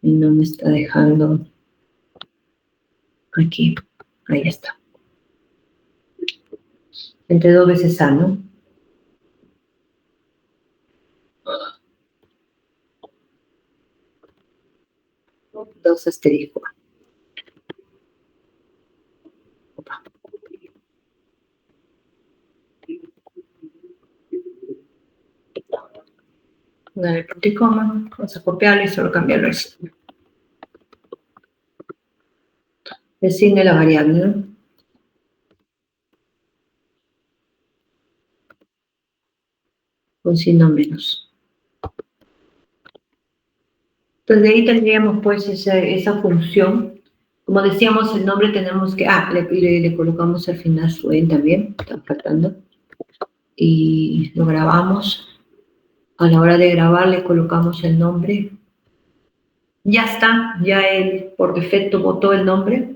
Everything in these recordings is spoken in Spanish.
Y no me está dejando aquí. Ahí está. Entre 2 veces A, ¿no? 2 asterisco. Opa. Dale punto y coma. Vamos a copiarlo y solo cambiarlo al signo. El signo de la variable, ¿no? Con signo menos. Entonces, de ahí tendríamos pues esa función. Como decíamos, el nombre tenemos que... le colocamos al final su en también, está faltando. Y lo grabamos. A la hora de grabar le colocamos el nombre. Ya está, ya él por defecto botó el nombre.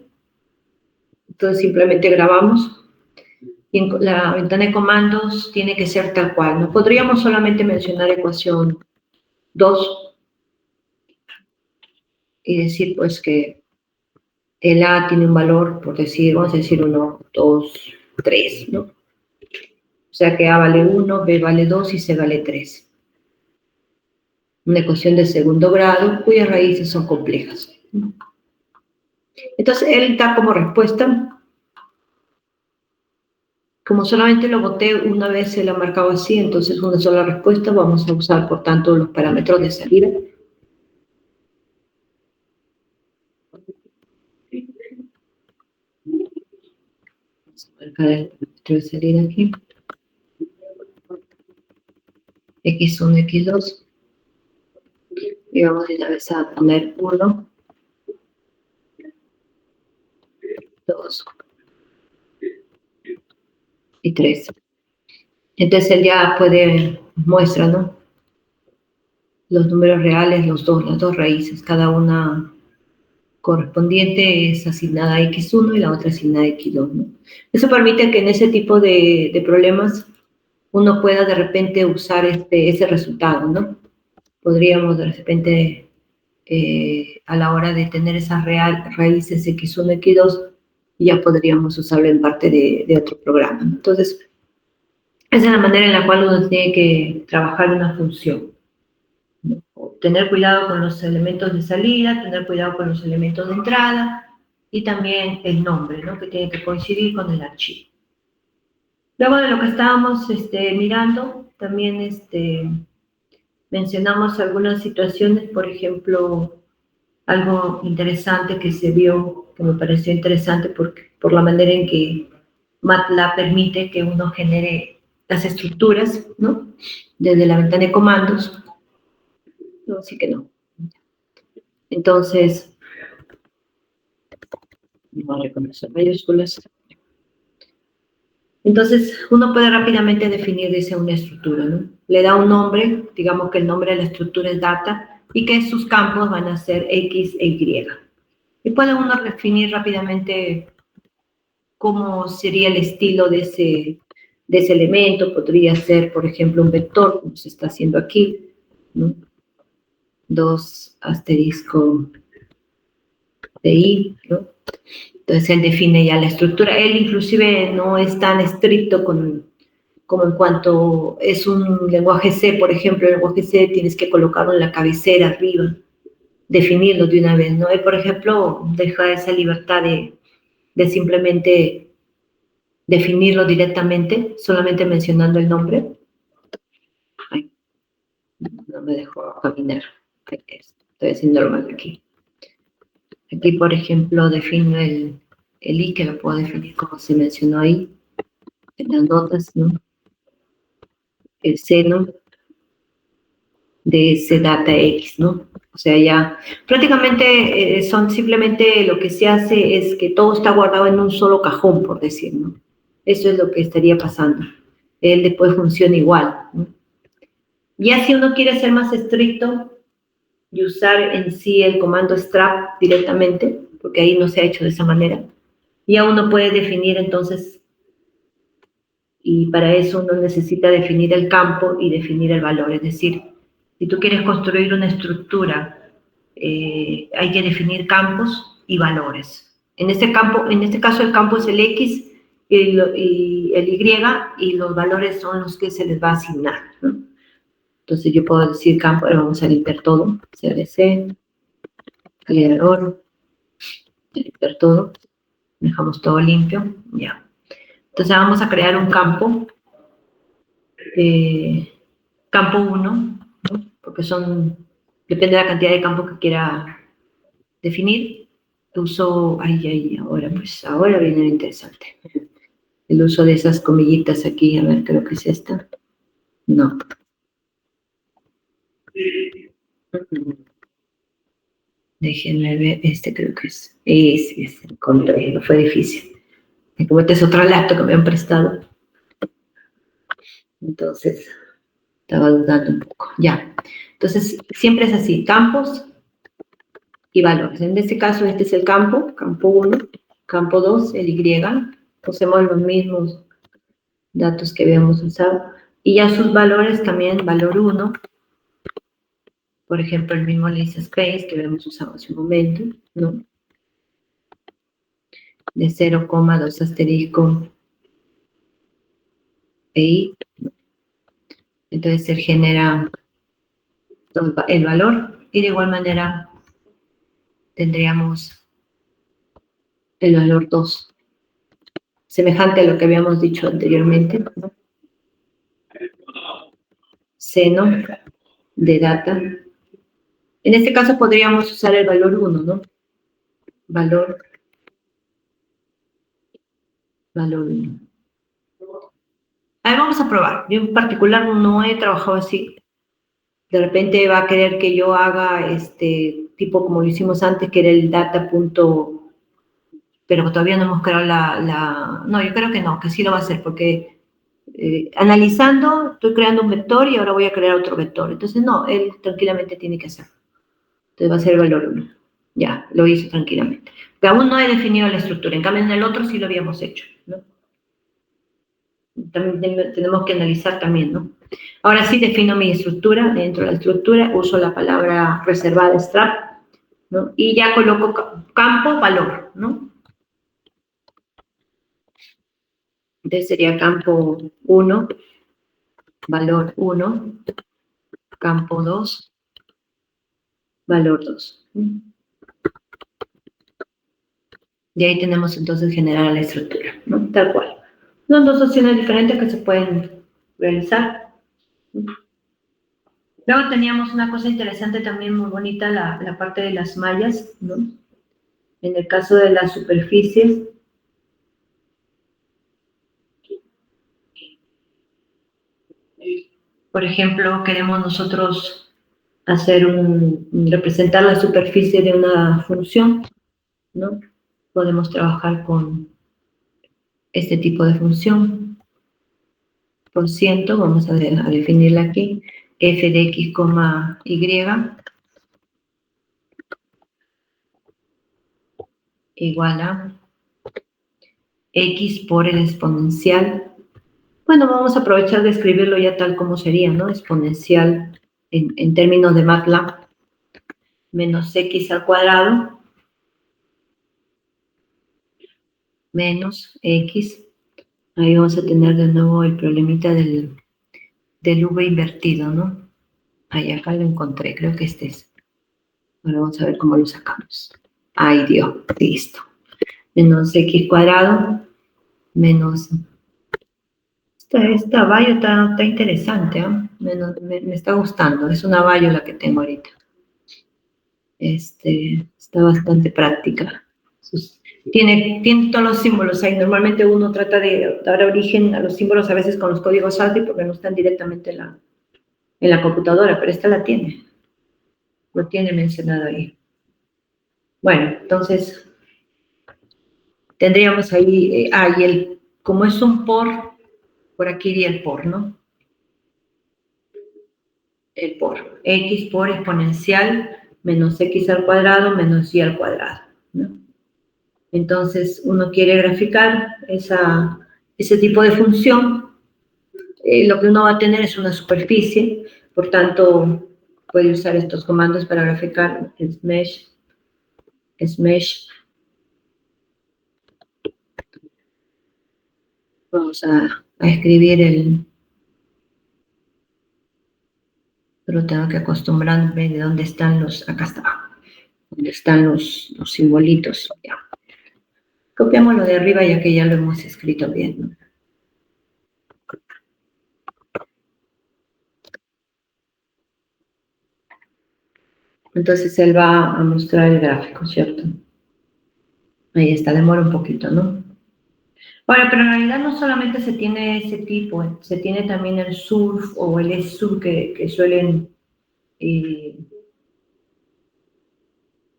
Entonces simplemente grabamos. Y en la ventana de comandos tiene que ser tal cual. No podríamos solamente mencionar ecuación 2 y decir pues que el A tiene un valor, por decir, vamos a decir 1, 2, 3, ¿no? O sea que A vale 1, B vale 2 y C vale 3. Una ecuación de segundo grado cuyas raíces son complejas. Entonces él da como respuesta, como solamente lo boté una vez, se lo ha marcado así, entonces una sola respuesta, vamos a usar por tanto los parámetros de salida. Vamos a marcar el parámetro de salida aquí. X1, X2. Y vamos de una vez a poner 1, 2 y 3. Entonces él ya muestra, ¿no? Los números reales, las dos raíces, cada una correspondiente es asignada a X1 y la otra asignada a X2, ¿no? Eso permite que en ese tipo de problemas uno pueda de repente usar ese resultado, ¿no? Podríamos de repente, a la hora de tener esas raíces X1, X2, ya podríamos usarlo en parte de otro programa, ¿no? Entonces, esa es la manera en la cual uno tiene que trabajar una función, ¿no? Tener cuidado con los elementos de salida, tener cuidado con los elementos de entrada y también el nombre, ¿no? Que tiene que coincidir con el archivo. Luego de lo que estábamos mirando, también mencionamos algunas situaciones, por ejemplo, algo interesante que se vio, que me pareció interesante por la manera en que MATLAB permite que uno genere las estructuras, ¿no? Desde la ventana de comandos. No, sí que no. Entonces, no reconocer mayúsculas. Entonces, uno puede rápidamente definir, dice, una estructura, ¿no? Le da un nombre, digamos que el nombre de la estructura es data, y que sus campos van a ser X e Y. Y puede uno definir rápidamente cómo sería el estilo de ese elemento. Podría ser, por ejemplo, un vector, como se está haciendo aquí, ¿no? 2 asterisco de I, ¿no? Entonces él define ya la estructura. Él inclusive no es tan estricto como en cuanto es un lenguaje C, por ejemplo. El lenguaje C tienes que colocarlo en la cabecera arriba, definirlo de una vez, ¿no? Él, por ejemplo, deja esa libertad de simplemente definirlo directamente, solamente mencionando el nombre. Ay, no me dejó caminar. Estoy haciendo normal aquí. Aquí, por ejemplo, defino el I, que lo puedo definir como se mencionó ahí, en las notas, ¿no? El seno de ese data X, ¿no? O sea, ya prácticamente son simplemente lo que se hace es que todo está guardado en un solo cajón, por decir, ¿no? Eso es lo que estaría pasando. Él después funciona igual, ¿no? Ya si uno quiere ser más estricto y usar en sí el comando strap directamente, porque ahí no se ha hecho de esa manera, ya uno puede definir entonces, y para eso uno necesita definir el campo y definir el valor. Es decir, si tú quieres construir una estructura hay que definir campos y valores. En este caso el campo es el X y el Y, y los valores son los que se les va a asignar, ¿no? Entonces yo puedo decir campo, ahora vamos a limpiar todo, CDC, calidad, limpiar todo, dejamos todo limpio, ya. Entonces vamos a crear un campo, campo 1, ¿no? Porque depende de la cantidad de campos que quiera definir. Uso, ahora viene lo interesante. El uso de esas comillitas aquí, a ver, creo que es esta. No. Déjenme ver, creo que es. Encontré, no fue difícil. Como este es otro laptop que me han prestado. Entonces, estaba dudando un poco. Ya. Entonces, siempre es así, campos y valores. En este caso, este es el campo 1, campo 2, el Y. Usemos los mismos datos que habíamos usado. Y ya sus valores también, valor 1. Por ejemplo, el mismo list space que habíamos usado hace un momento, ¿no? De 0,2 asterisco EI. Entonces se genera el valor y de igual manera tendríamos el valor 2. Semejante a lo que habíamos dicho anteriormente, ¿no? Seno de data. En este caso podríamos usar el valor 1, ¿no? Valor 1. A ver, vamos a probar. Yo en particular no he trabajado así. De repente va a querer que yo haga tipo como lo hicimos antes, que era el data punto, pero todavía no hemos creado no, yo creo que no, que sí lo va a hacer, porque analizando, estoy creando un vector y ahora voy a crear otro vector. Entonces, no, él tranquilamente tiene que hacerlo. Entonces va a ser el valor 1. Ya, lo hizo tranquilamente. Pero aún no he definido la estructura. En cambio, en el otro sí lo habíamos hecho, ¿no? También tenemos que analizar también, ¿no? Ahora sí defino mi estructura. Dentro de la estructura uso la palabra reservada strap, ¿no? Y ya coloco campo, valor, ¿no? Entonces sería campo 1, valor 1, campo 2, valor 2. Y ahí tenemos entonces generar la estructura, ¿no? Tal cual. Son dos opciones diferentes que se pueden realizar. Luego teníamos una cosa interesante también muy bonita, la parte de las mallas, ¿no? En el caso de las superficies, por ejemplo, queremos nosotros representar la superficie de una función, ¿no? Podemos trabajar con este tipo de función. Por ciento, vamos a definirla aquí, f de x, y, igual a x por el exponencial. Bueno, vamos a aprovechar de escribirlo ya tal como sería, ¿no? Exponencial en términos de MATLAB, menos x al cuadrado, menos x. Ahí vamos a tener de nuevo el problemita del v invertido, ¿no? Ahí acá lo encontré, creo que este es. Ahora vamos a ver cómo lo sacamos. Ay, Dios, listo. Menos x cuadrado, menos... Esta vallo está interesante, ¿eh? Me está gustando, es una vallo la que tengo ahorita. Está bastante práctica. Tiene todos los símbolos ahí. Normalmente uno trata de dar origen a los símbolos a veces con los códigos ASCII porque no están directamente en la computadora, pero esta la tiene. Lo tiene mencionado ahí. Bueno, entonces tendríamos ahí, como es un por aquí iría el por, ¿no? El por. X por exponencial menos x al cuadrado menos y al cuadrado, ¿no? Entonces, uno quiere graficar ese tipo de función. Lo que uno va a tener es una superficie, por tanto, puede usar estos comandos para graficar. Smesh. Vamos a escribir pero tengo que acostumbrarme de dónde están acá está, donde están los simbolitos. Ya. Copiamos lo de arriba ya que ya lo hemos escrito bien, ¿no? Entonces él va a mostrar el gráfico, ¿cierto? Ahí está, demora un poquito, ¿no? Bueno, pero en realidad no solamente se tiene ese tipo, se tiene también el surf o el surf que suelen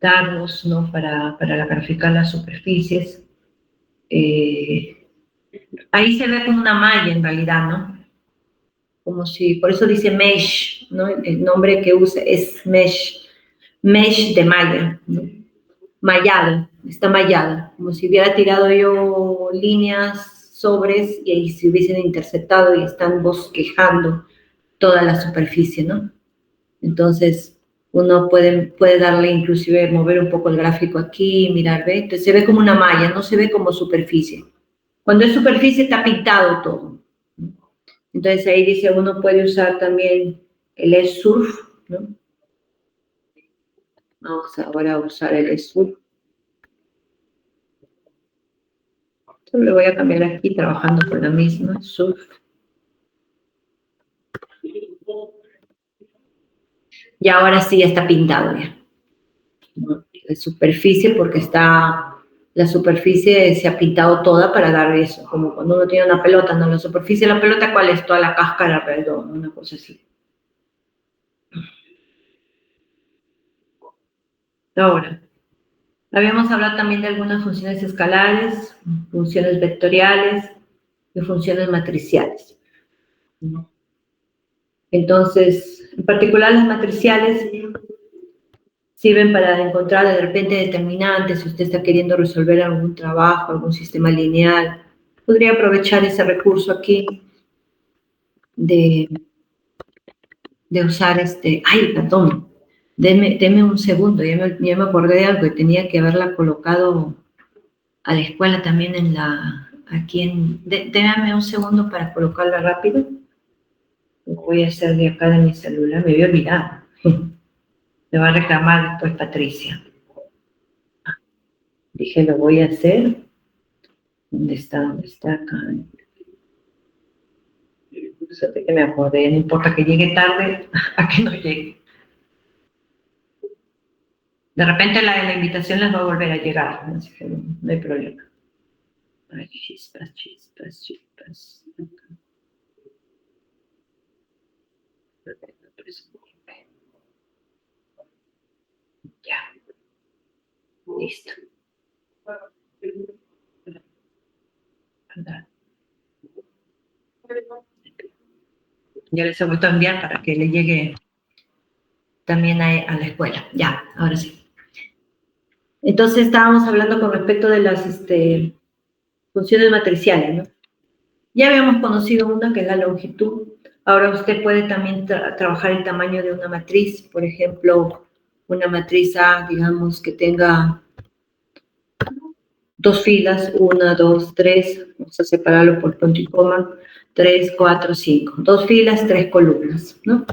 darnos, ¿no? Para graficar las superficies. Ahí se ve como una malla en realidad, ¿no? Como si, por eso dice mesh, ¿no? El nombre que usa es mesh de malla, ¿no? Mallado, está mallado, como si hubiera tirado yo líneas, sobres, y ahí se hubiesen interceptado y están bosquejando toda la superficie, ¿no? Entonces, uno puede darle, inclusive, mover un poco el gráfico aquí, mirar, ¿ve? Entonces, se ve como una malla, no se ve como superficie. Cuando es superficie está pintado todo. Entonces, ahí dice, uno puede usar también el surf, ¿no? Vamos ahora a usar el surf. Solo le voy a cambiar aquí trabajando con la misma, surf. Y ahora sí ya está pintado ya. La superficie, porque la superficie se ha pintado toda para dar eso, como cuando uno tiene una pelota, ¿no? La superficie de la pelota, ¿cuál es? Toda la cáscara alrededor, ¿no? Una cosa así. Ahora, habíamos hablado también de algunas funciones escalares, funciones vectoriales y funciones matriciales. Entonces, en particular las matriciales sirven para encontrar de repente determinantes, si usted está queriendo resolver algún trabajo, algún sistema lineal, podría aprovechar ese recurso aquí de usar ay, perdón, deme un segundo, ya me acordé de algo y tenía que haberla colocado a la escuela también déme un segundo para colocarla rápido. Lo voy a hacer de acá de mi celular, me había olvidado. Me va a reclamar después Patricia. Dije, lo voy a hacer. ¿Dónde está? ¿Dónde está? Acá. Que me acordé, no importa que llegue tarde, a que no llegue. De repente la invitación les va a volver a llegar, así que no hay problema. Ay, chispas. Ya. Listo. Ya les he vuelto a enviar para que le llegue también a la escuela. Ya, ahora sí. Entonces estábamos hablando con respecto de las funciones matriciales, ¿no? Ya habíamos conocido una que es la longitud. Ahora usted puede también trabajar el tamaño de una matriz. Por ejemplo, una matriz A, digamos, que tenga 2 filas, 1, 2, 3, vamos a separarlo por punto y coma, 3, 4, 5. 2 filas, 3 columnas, ¿no?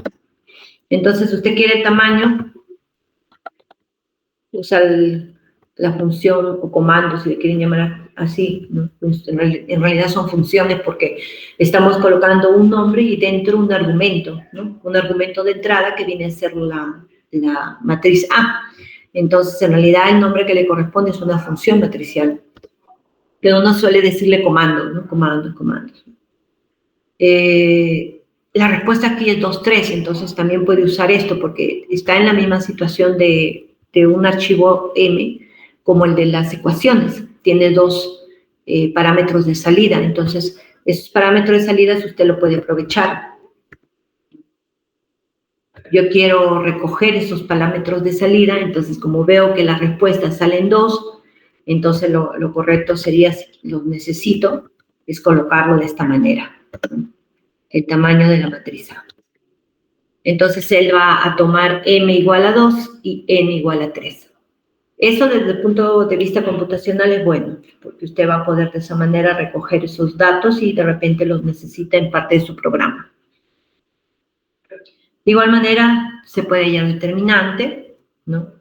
Entonces, usted quiere el tamaño, usa la función o comando, si le quieren llamar así, ¿no? En realidad son funciones porque estamos colocando un nombre y dentro un argumento, ¿no? Un argumento de entrada que viene a ser la matriz A. Entonces, en realidad, el nombre que le corresponde es una función matricial, que uno suele decirle comando, ¿no? Comandos. La respuesta aquí es 2, 3, entonces también puede usar esto porque está en la misma situación de un archivo M como el de las ecuaciones. Tiene 2 parámetros de salida, entonces esos parámetros de salida usted lo puede aprovechar. Yo quiero recoger esos parámetros de salida, entonces como veo que las respuestas salen 2, entonces lo correcto sería, si lo necesito, es colocarlo de esta manera, el tamaño de la matriz A. Entonces él va a tomar m igual a 2 y n igual a 3. Eso desde el punto de vista computacional es bueno, porque usted va a poder de esa manera recoger esos datos y de repente los necesita en parte de su programa. De igual manera, se puede hallar determinante, ¿no?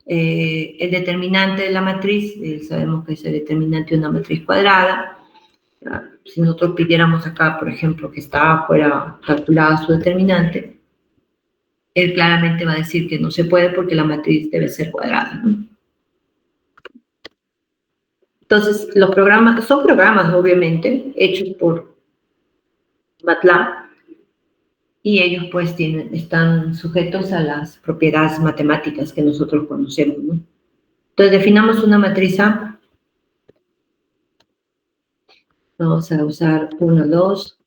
El determinante de la matriz, sabemos que es el determinante de una matriz cuadrada. Si nosotros pidiéramos acá, por ejemplo, que fuera calculada su determinante, él claramente va a decir que no se puede porque la matriz debe ser cuadrada, ¿no? Entonces, los programas, son programas, obviamente, hechos por MATLAB, y ellos pues están sujetos a las propiedades matemáticas que nosotros conocemos, ¿no? Entonces, definamos una matriz A. Vamos a usar 1, 2,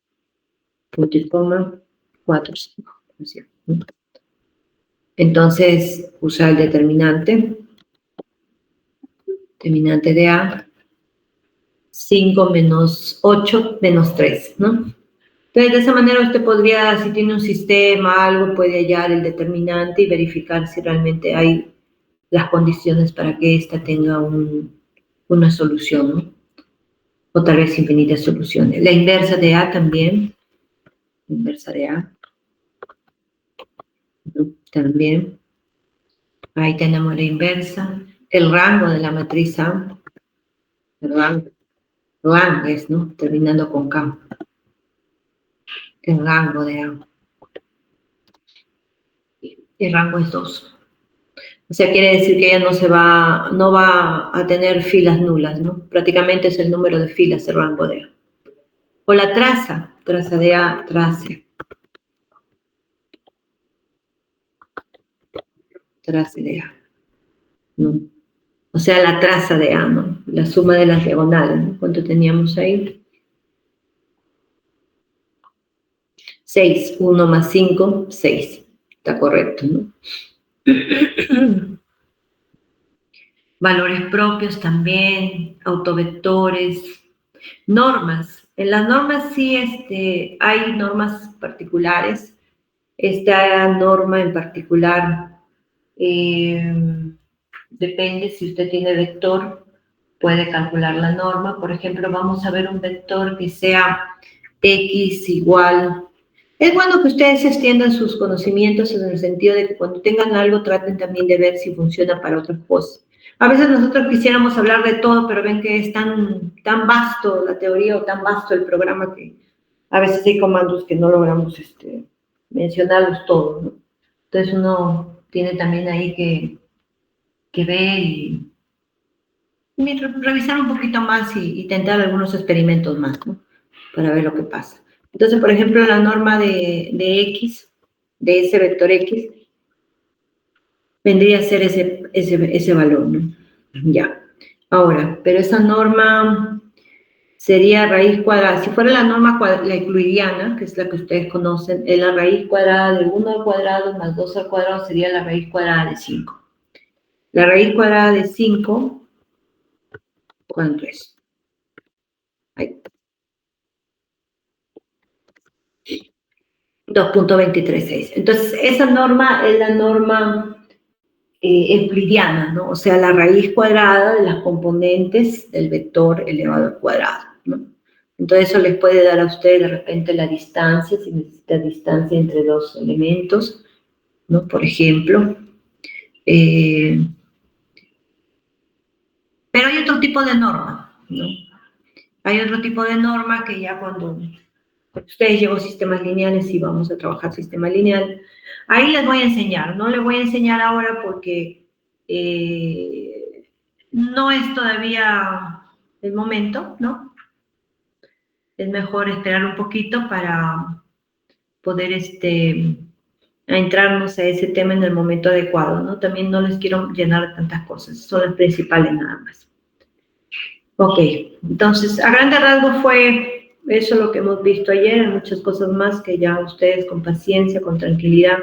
punto y coma, 4, 5. ¿No? Entonces, usar el determinante de A, 5 menos 8 menos 3, ¿no? Entonces, de esa manera usted podría, si tiene un sistema, algo, puede hallar el determinante y verificar si realmente hay las condiciones para que ésta tenga una solución, ¿no? O tal vez infinitas soluciones. La inversa de A también. Inversa de A. ¿No? También. Ahí tenemos la inversa. El rango de la matriz A. El rango es, ¿no? Terminando con K. El rango de A. El rango es 2. O sea, quiere decir que ella no va a tener filas nulas, ¿no? Prácticamente es el número de filas, el rango de A. O la traza de A, trace de A, ¿no? O sea, la traza de A, ¿no? La suma de las diagonales, ¿no? ¿Cuánto teníamos ahí? 6, 1 más 5, 6. Está correcto, ¿no? Valores propios también, autovectores, normas. En las normas sí hay normas particulares. Esta norma en particular depende si usted tiene vector, puede calcular la norma. Por ejemplo, vamos a ver un vector que sea x igual. Es bueno que ustedes extiendan sus conocimientos en el sentido de que cuando tengan algo traten también de ver si funciona para otras cosas. A veces nosotros quisiéramos hablar de todo, pero ven que es tan vasto la teoría o tan vasto el programa que a veces hay comandos que no logramos mencionarlos todos, ¿no? Entonces uno tiene también ahí que ver y revisar un poquito más y tentar algunos experimentos más, ¿no? Para ver lo que pasa. Entonces, por ejemplo, la norma de X, de ese vector X, vendría a ser ese valor, ¿no? Ya. Ahora, pero esa norma sería raíz cuadrada. Si fuera la norma la euclidiana, que es la que ustedes conocen, es la raíz cuadrada de 1 al cuadrado más 2 al cuadrado sería la raíz cuadrada de 5. La raíz cuadrada de 5, ¿cuánto es? Ahí. 2.236. Entonces, esa norma es la norma euclidiana, ¿no? O sea, la raíz cuadrada de las componentes del vector elevado al cuadrado, ¿no? Entonces, eso les puede dar a usted de repente la distancia, si necesita distancia entre dos elementos, ¿no? Por ejemplo. Pero hay otro tipo de norma, ¿no? Hay otro tipo de norma que ya cuando ustedes llevan sistemas lineales y vamos a trabajar sistema lineal, ahí les voy a enseñar, no les voy a enseñar ahora porque no es todavía el momento, ¿no? Es mejor esperar un poquito para poder entrarnos a ese tema en el momento adecuado, ¿no? También no les quiero llenar de tantas cosas, son las principales nada más. Ok, entonces, a grandes rasgos fue eso lo que hemos visto ayer, hay muchas cosas más que ya ustedes con paciencia, con tranquilidad,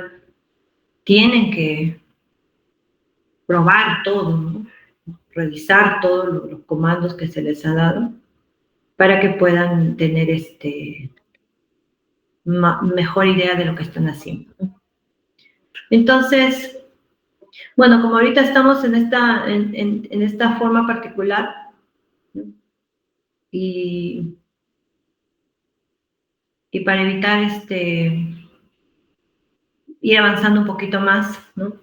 tienen que probar todo, ¿no? Revisar todos los comandos que se les ha dado para que puedan tener mejor idea de lo que están haciendo, ¿no? Entonces, bueno, como ahorita estamos en esta forma particular, ¿no? y para evitar ir avanzando un poquito más, ¿no?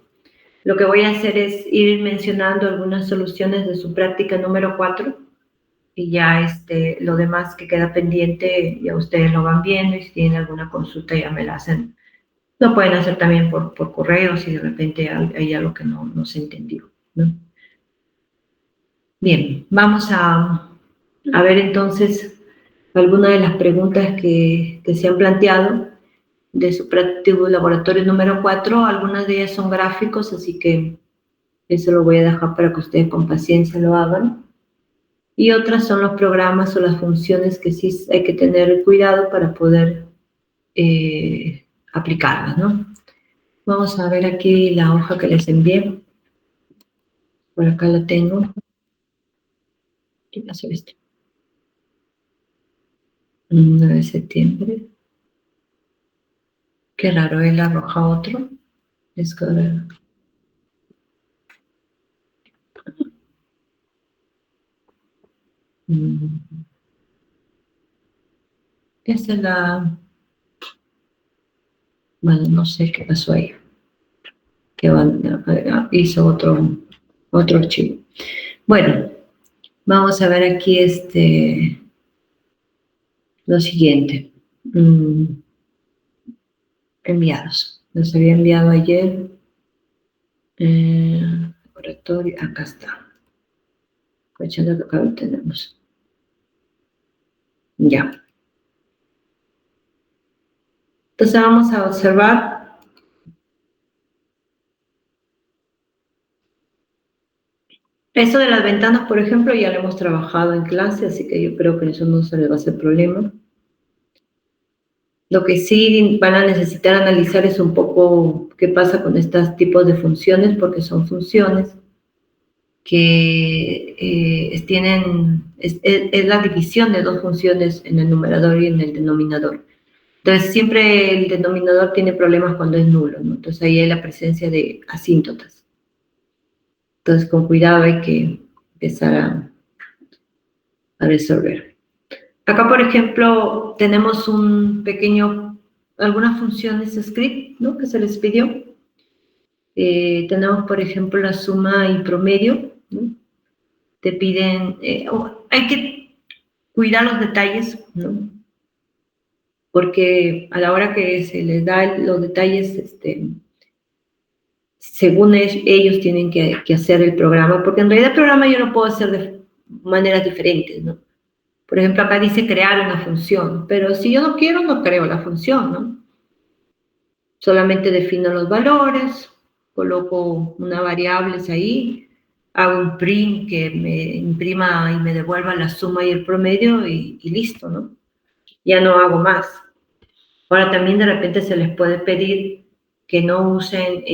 Lo que voy a hacer es ir mencionando algunas soluciones de su práctica número 4 y ya lo demás que queda pendiente ya ustedes lo van viendo y si tienen alguna consulta ya me la hacen. Lo pueden hacer también por correo si de repente hay algo que no se entendió, ¿no? Bien, vamos a ver entonces algunas de las preguntas que se han planteado de su práctico laboratorio número 4. Algunas de ellas son gráficos, así que eso lo voy a dejar para que ustedes con paciencia lo hagan. Y otras son los programas o las funciones que sí hay que tener cuidado para poder aplicarlas, ¿no? Vamos a ver aquí la hoja que les envié. Por acá la tengo. ¿Qué pasó esto? 9 de septiembre. Qué raro, él arroja otro. Descarga. Esta es la... Bueno, no sé qué pasó ahí. Que hizo otro archivo. Bueno, vamos a ver aquí lo siguiente. Enviados. Los había enviado ayer. Laboratorio, acá está. Aprovechando que acá lo tenemos. Ya. Entonces vamos a observar eso de las ventanas, por ejemplo, ya lo hemos trabajado en clase, así que yo creo que eso no se les va a hacer problema. Lo que sí van a necesitar analizar es un poco qué pasa con estos tipos de funciones, porque son funciones que es la división de dos funciones en el numerador y en el denominador. Entonces, siempre el denominador tiene problemas cuando es nulo, ¿no? Entonces, ahí hay la presencia de asíntotas. Entonces, con cuidado hay que empezar a resolver. Acá, por ejemplo, tenemos algunas funciones script, ¿no? Que se les pidió. Tenemos, por ejemplo, la suma y promedio, ¿no? Te piden, hay que cuidar los detalles, ¿no? Porque a la hora que se les da los detalles, según ellos tienen que hacer el programa, porque en realidad el programa yo lo puedo hacer de maneras diferentes, ¿no? Por ejemplo, acá dice crear una función, pero si yo no quiero, no creo la función, ¿no? Solamente defino los valores, coloco unas variables ahí, hago un print que me imprima y me devuelva la suma y el promedio y listo, ¿no? Ya no hago más. Ahora también de repente se les puede pedir que no usen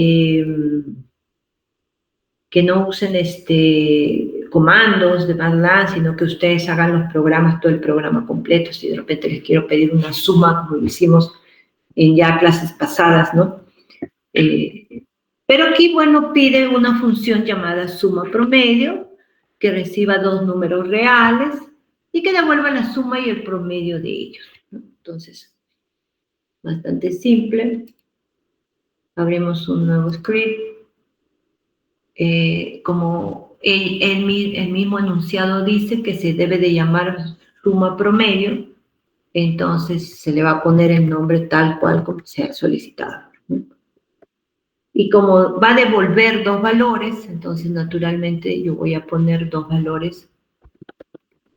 comandos de MATLAB, sino que ustedes hagan los programas, todo el programa completo. Si de repente les quiero pedir una suma, como lo hicimos en ya clases pasadas, ¿no? Pero aquí, bueno, pide una función llamada suma promedio, que reciba dos números reales y que devuelva la suma y el promedio de ellos, ¿no? Entonces, bastante simple. Abrimos un nuevo script. Como el mismo enunciado dice que se debe de llamar suma promedio, entonces se le va a poner el nombre tal cual como sea solicitado, ¿no? Y como va a devolver dos valores, entonces naturalmente yo voy a poner dos valores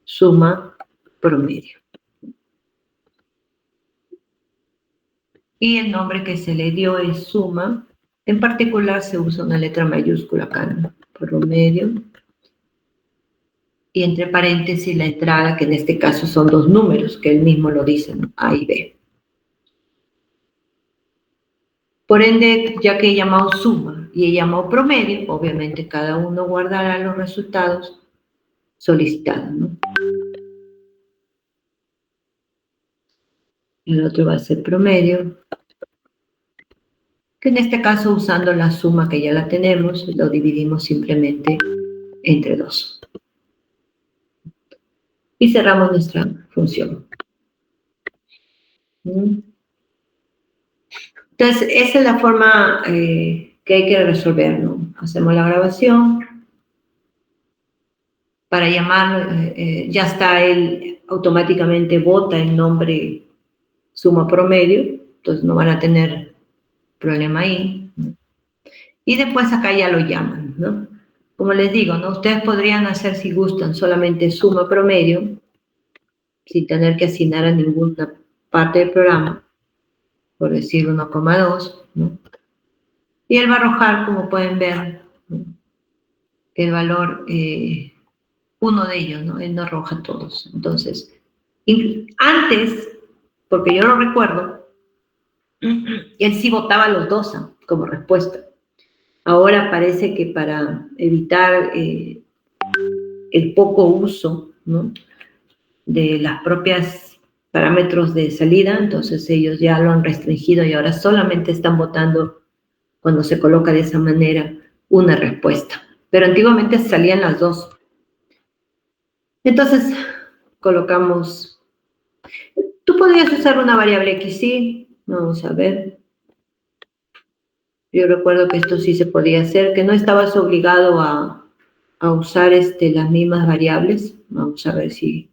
suma promedio. Y el nombre que se le dio es suma. En particular se usa una letra mayúscula acá, ¿no? Promedio. Y entre paréntesis la entrada, que en este caso son dos números, que él mismo lo dice, ¿no? A y B. Por ende, ya que he llamado suma y he llamado promedio, obviamente cada uno guardará los resultados solicitados, ¿no? El otro va a ser promedio. que en este caso, usando la suma que ya la tenemos, lo dividimos simplemente entre 2. Y cerramos nuestra función. Entonces, esa es la forma que hay que resolver, ¿no? Hacemos la grabación. Para llamarlo, ya está, él automáticamente vota el nombre suma promedio, entonces no van a tener problema ahí, ¿no? Y después acá ya lo llaman, ¿no? Como les digo, ¿no? Ustedes podrían hacer, si gustan, solamente suma promedio, sin tener que asignar a ninguna parte del programa, por decir 1,2, ¿no? Y él va a arrojar, como pueden ver, ¿no?, el valor, uno de ellos, ¿no? Él no arroja todos. Entonces, antes, porque yo lo recuerdo, él sí votaba los 2 como respuesta. Ahora parece que para evitar el poco uso, ¿no?, de las propias parámetros de salida, entonces ellos ya lo han restringido y ahora solamente están votando, cuando se coloca de esa manera, una respuesta. Pero antiguamente salían las 2. Entonces, colocamos. Tú podrías usar una variable x, sí. Vamos a ver. Yo recuerdo que esto sí se podía hacer, que no estabas obligado a usar las mismas variables. Vamos a ver si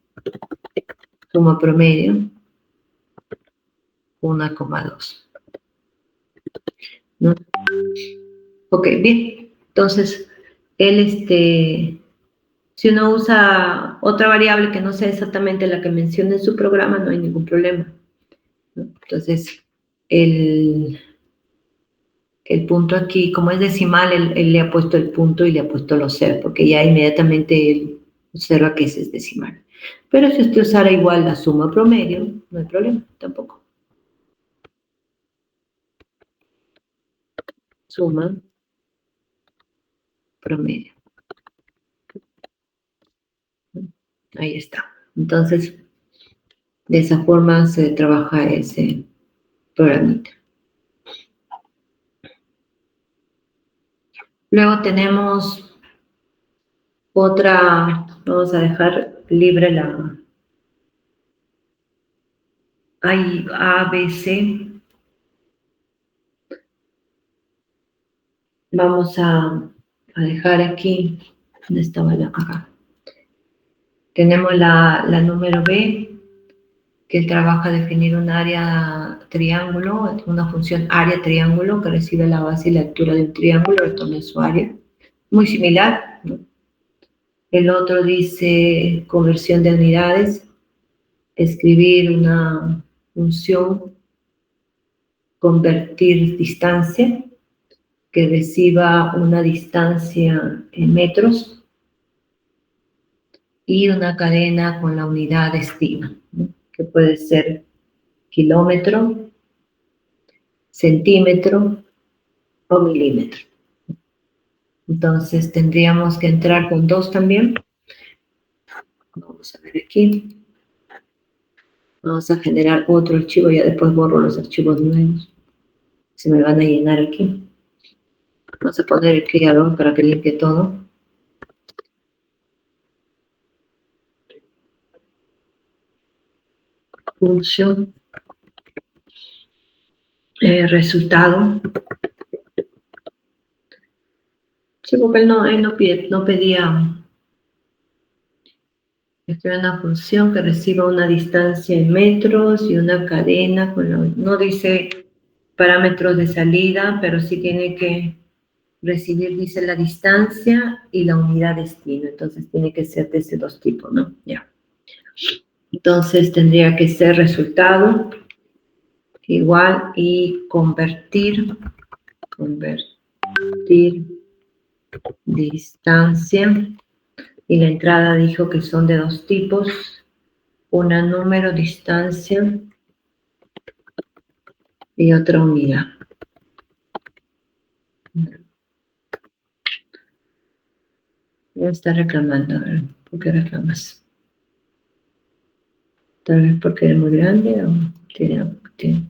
suma promedio. 1,2. ¿No? Ok, bien. Entonces, él, si uno usa otra variable que no sea exactamente la que menciona en su programa, no hay ningún problema, ¿no? Entonces, el punto aquí, como es decimal, él le ha puesto el punto y le ha puesto los ceros, porque ya inmediatamente él observa que ese es decimal. Pero si usted usara igual la suma promedio, no hay problema tampoco. Suma promedio. Ahí está. Entonces, de esa forma se trabaja ese programita. Luego tenemos otra, vamos a dejar libre la A, B, C. Vamos a dejar aquí, ¿dónde estaba la acá? Tenemos la número B, que él trabaja a definir un área triángulo, una función área triángulo que recibe la base y la altura de un triángulo, retorna su área. Muy similar, ¿no? El otro dice conversión de unidades, escribir una función, convertir distancia, que reciba una distancia en metros y una cadena con la unidad de estima, ¿no?, que puede ser kilómetro, centímetro o milímetro. Entonces tendríamos que entrar con 2 también. Vamos a ver aquí. Vamos a generar otro archivo, ya después borro los archivos nuevos. Se me van a llenar aquí. Vamos a poner el creador para que limpie todo. Función. Resultado. Sí, porque él no pedía una función que reciba una distancia en metros y una cadena, no dice parámetros de salida, pero sí tiene que recibir, dice, la distancia y la unidad de destino. Entonces tiene que ser de esos 2 tipos, ¿no? Ya. Entonces tendría que ser resultado igual y convertir distancia, y la entrada dijo que son de 2 tipos, una número distancia y otra unidad. Ya está reclamando, a ver, ¿por qué reclamas? Tal vez porque es muy grande o tiene.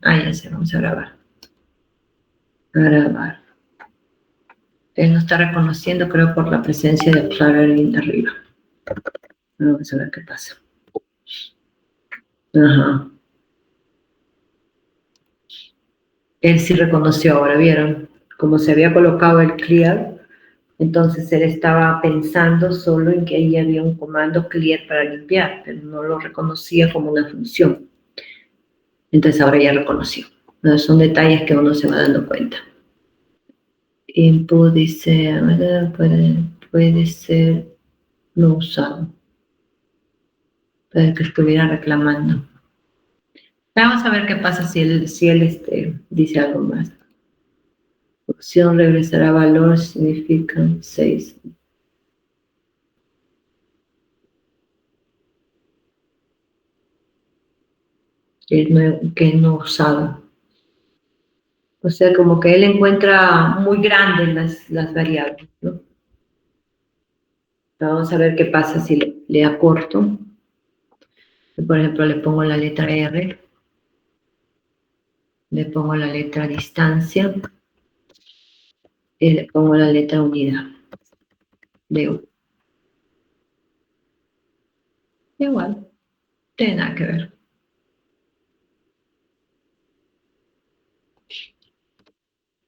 Ah, ya sé, vamos a grabar. grabar. Él no está reconociendo, creo, por la presencia de Observer de arriba. Vamos a ver qué pasa. Ajá. Él sí reconoció ahora, ¿vieron? Como se había colocado el clear, entonces él estaba pensando solo en que ahí había un comando clear para limpiar, pero no lo reconocía como una función. Entonces ahora ya reconoció. ¿No? Son detalles que uno se va dando cuenta. Input dice, puede ser no usado. Puede que estuviera reclamando. Vamos a ver qué pasa si él dice algo más. Opción regresará valor significa 6. Que no usado. O sea, como que él encuentra muy grandes las variables, ¿no? Vamos a ver qué pasa si le acorto. Por ejemplo, le pongo la letra R. Le pongo la letra distancia. Y le pongo la letra unidad. Leo. Igual. No tiene nada que ver.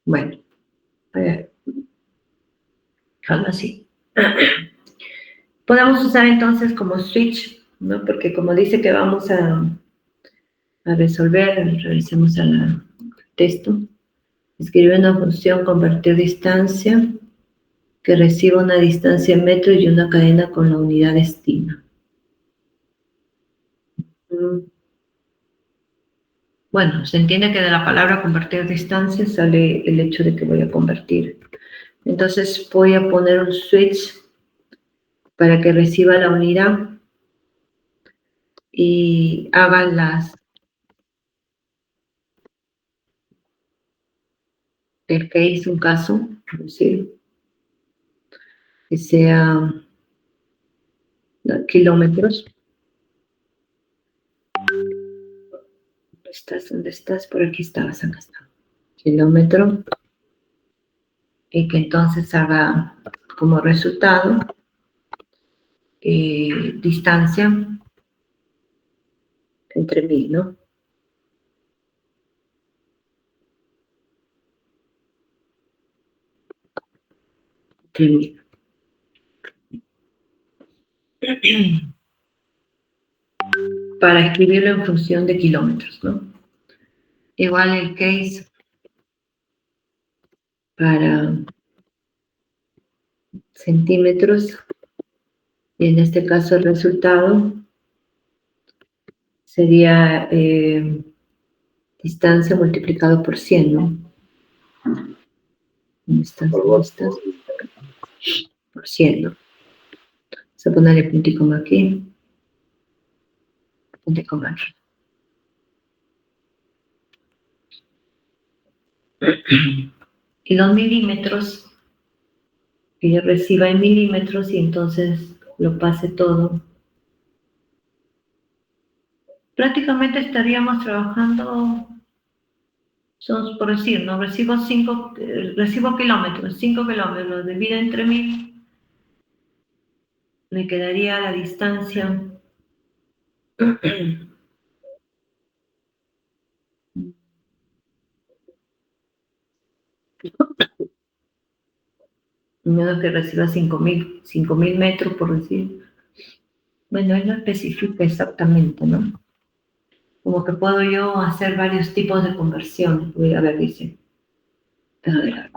Bueno. A ver. Algo así. Podemos usar entonces como switch, ¿no? Porque como dice que vamos a resolver, revisemos el texto. Escribe una función convertir distancia que reciba una distancia en metros y una cadena con la unidad de estima. Bueno, se entiende que de la palabra convertir distancia sale el hecho de que voy a convertir. Entonces voy a poner un switch para que reciba la unidad y haga el case, un caso, es decir, que sea kilómetros. ¿Dónde estás? Por aquí estabas, acá está. Kilómetro. Y que entonces haga como resultado distancia entre 1000, ¿no? Entre 1000. Para escribirlo en función de kilómetros, ¿no? Igual el case para centímetros, y en este caso el resultado sería distancia multiplicado por 100, ¿no? ¿Dónde estás? Por 100, ¿no? Vamos a ponerle punto y coma aquí. Punto y coma aquí. Y los milímetros, que yo reciba en milímetros y entonces lo pase todo. Prácticamente estaríamos trabajando, son por decir, ¿no? Recibo kilómetros, 5 kilómetros, divido entre 1000, me quedaría la distancia. Menos que reciba 5000 metros, por decir. Bueno, él no especifica exactamente, ¿no? Como que puedo yo hacer varios tipos de conversión. A ver, dice. A ver.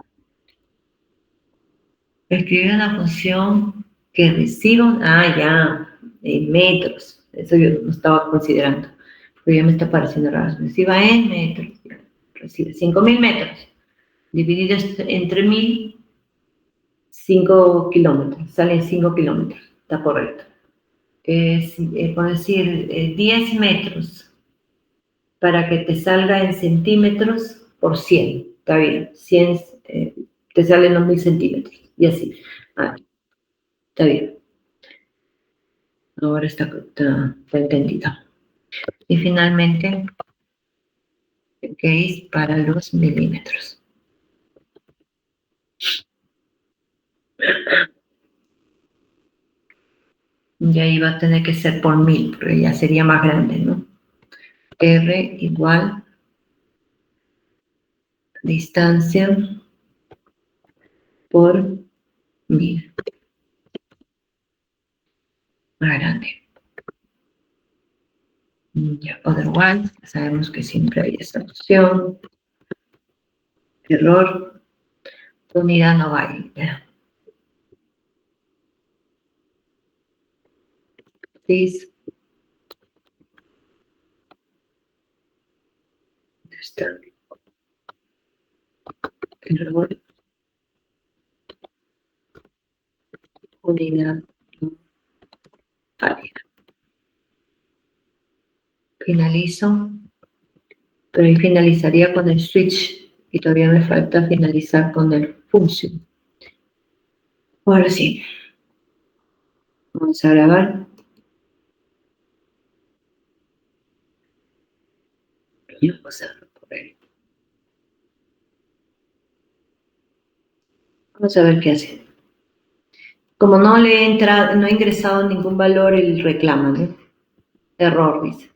Escribir una función que reciba, ya, en metros. Eso yo no estaba considerando. Pero ya me está pareciendo raro. Reciba en metros. Recibe 5000 metros. Dividido entre 1000, 5 kilómetros. Salen 5 kilómetros. Está correcto. Por decir, 10 metros para que te salga en centímetros por 100. Está bien. 100, te salen los 1000 centímetros. Y así. Está bien. Ahora está entendido. Y finalmente, el case para los milímetros. Y ahí va a tener que ser por 1000, pero ya sería más grande, ¿no? R igual distancia por 1000. Más grande. Ya, otherwise, sabemos que siempre hay esa opción. Error. Unidad no va a ir. Please. Está. Error. Unidad no válida. Finalizo. Pero ahí finalizaría con el switch y todavía me falta finalizar con el function. Ahora sí. Vamos a grabar. Y vamos a recorrer. Vamos a ver qué hace. Como no no he ingresado ningún valor, él reclama, ¿no? Error, dice.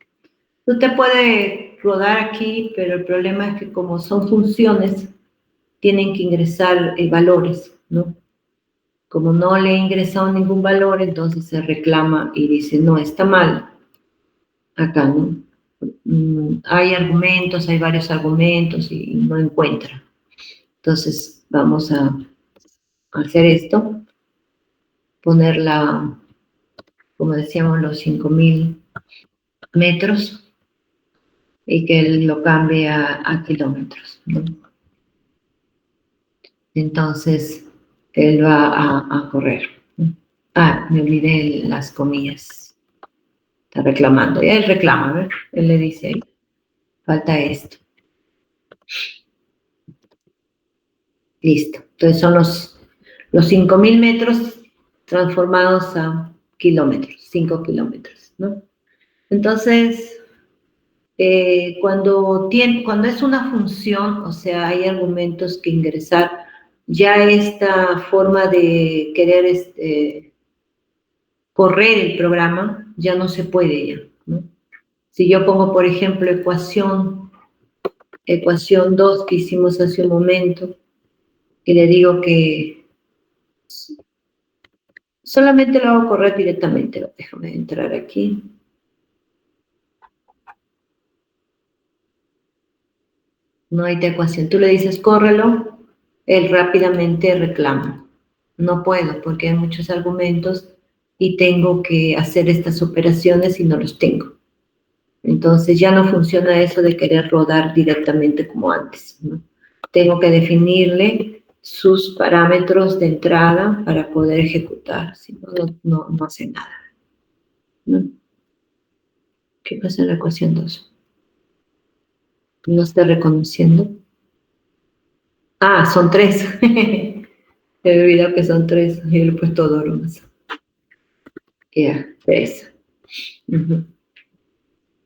Usted puede rodar aquí, pero el problema es que como son funciones, tienen que ingresar valores, ¿no? Como no le he ingresado ningún valor, entonces se reclama y dice, no, está mal. Acá, ¿no? Hay argumentos, hay varios argumentos y no encuentra. Entonces vamos a hacer esto, poner como decíamos, los 5000 metros y que él lo cambie a kilómetros, ¿no? Entonces él va a correr. Ah, me olvidé las comillas. Está reclamando. Y él reclama, ¿ver? Él le dice ahí, falta esto. Listo. Entonces son los 5000 metros transformados a kilómetros, 5 kilómetros, ¿no? Entonces, cuando es una función, o sea, hay argumentos que ingresar, ya esta forma de querer correr el programa ya no se puede ya, ¿no? Si yo pongo, por ejemplo, ecuación 2 que hicimos hace un momento, y le digo que solamente lo hago correr directamente. Déjame entrar aquí. No hay de ecuación. Tú le dices, córrelo, él rápidamente reclama. No puedo porque hay muchos argumentos y tengo que hacer estas operaciones y no los tengo. Entonces ya no funciona eso de querer rodar directamente como antes, ¿no? Tengo que definirle sus parámetros de entrada para poder ejecutar, si no, no hace nada, ¿no? ¿Qué pasa en la ecuación 2? No está reconociendo. Ah, son 3. Me he olvidado que son 3. Yo le he puesto 2 más. Ya, 3.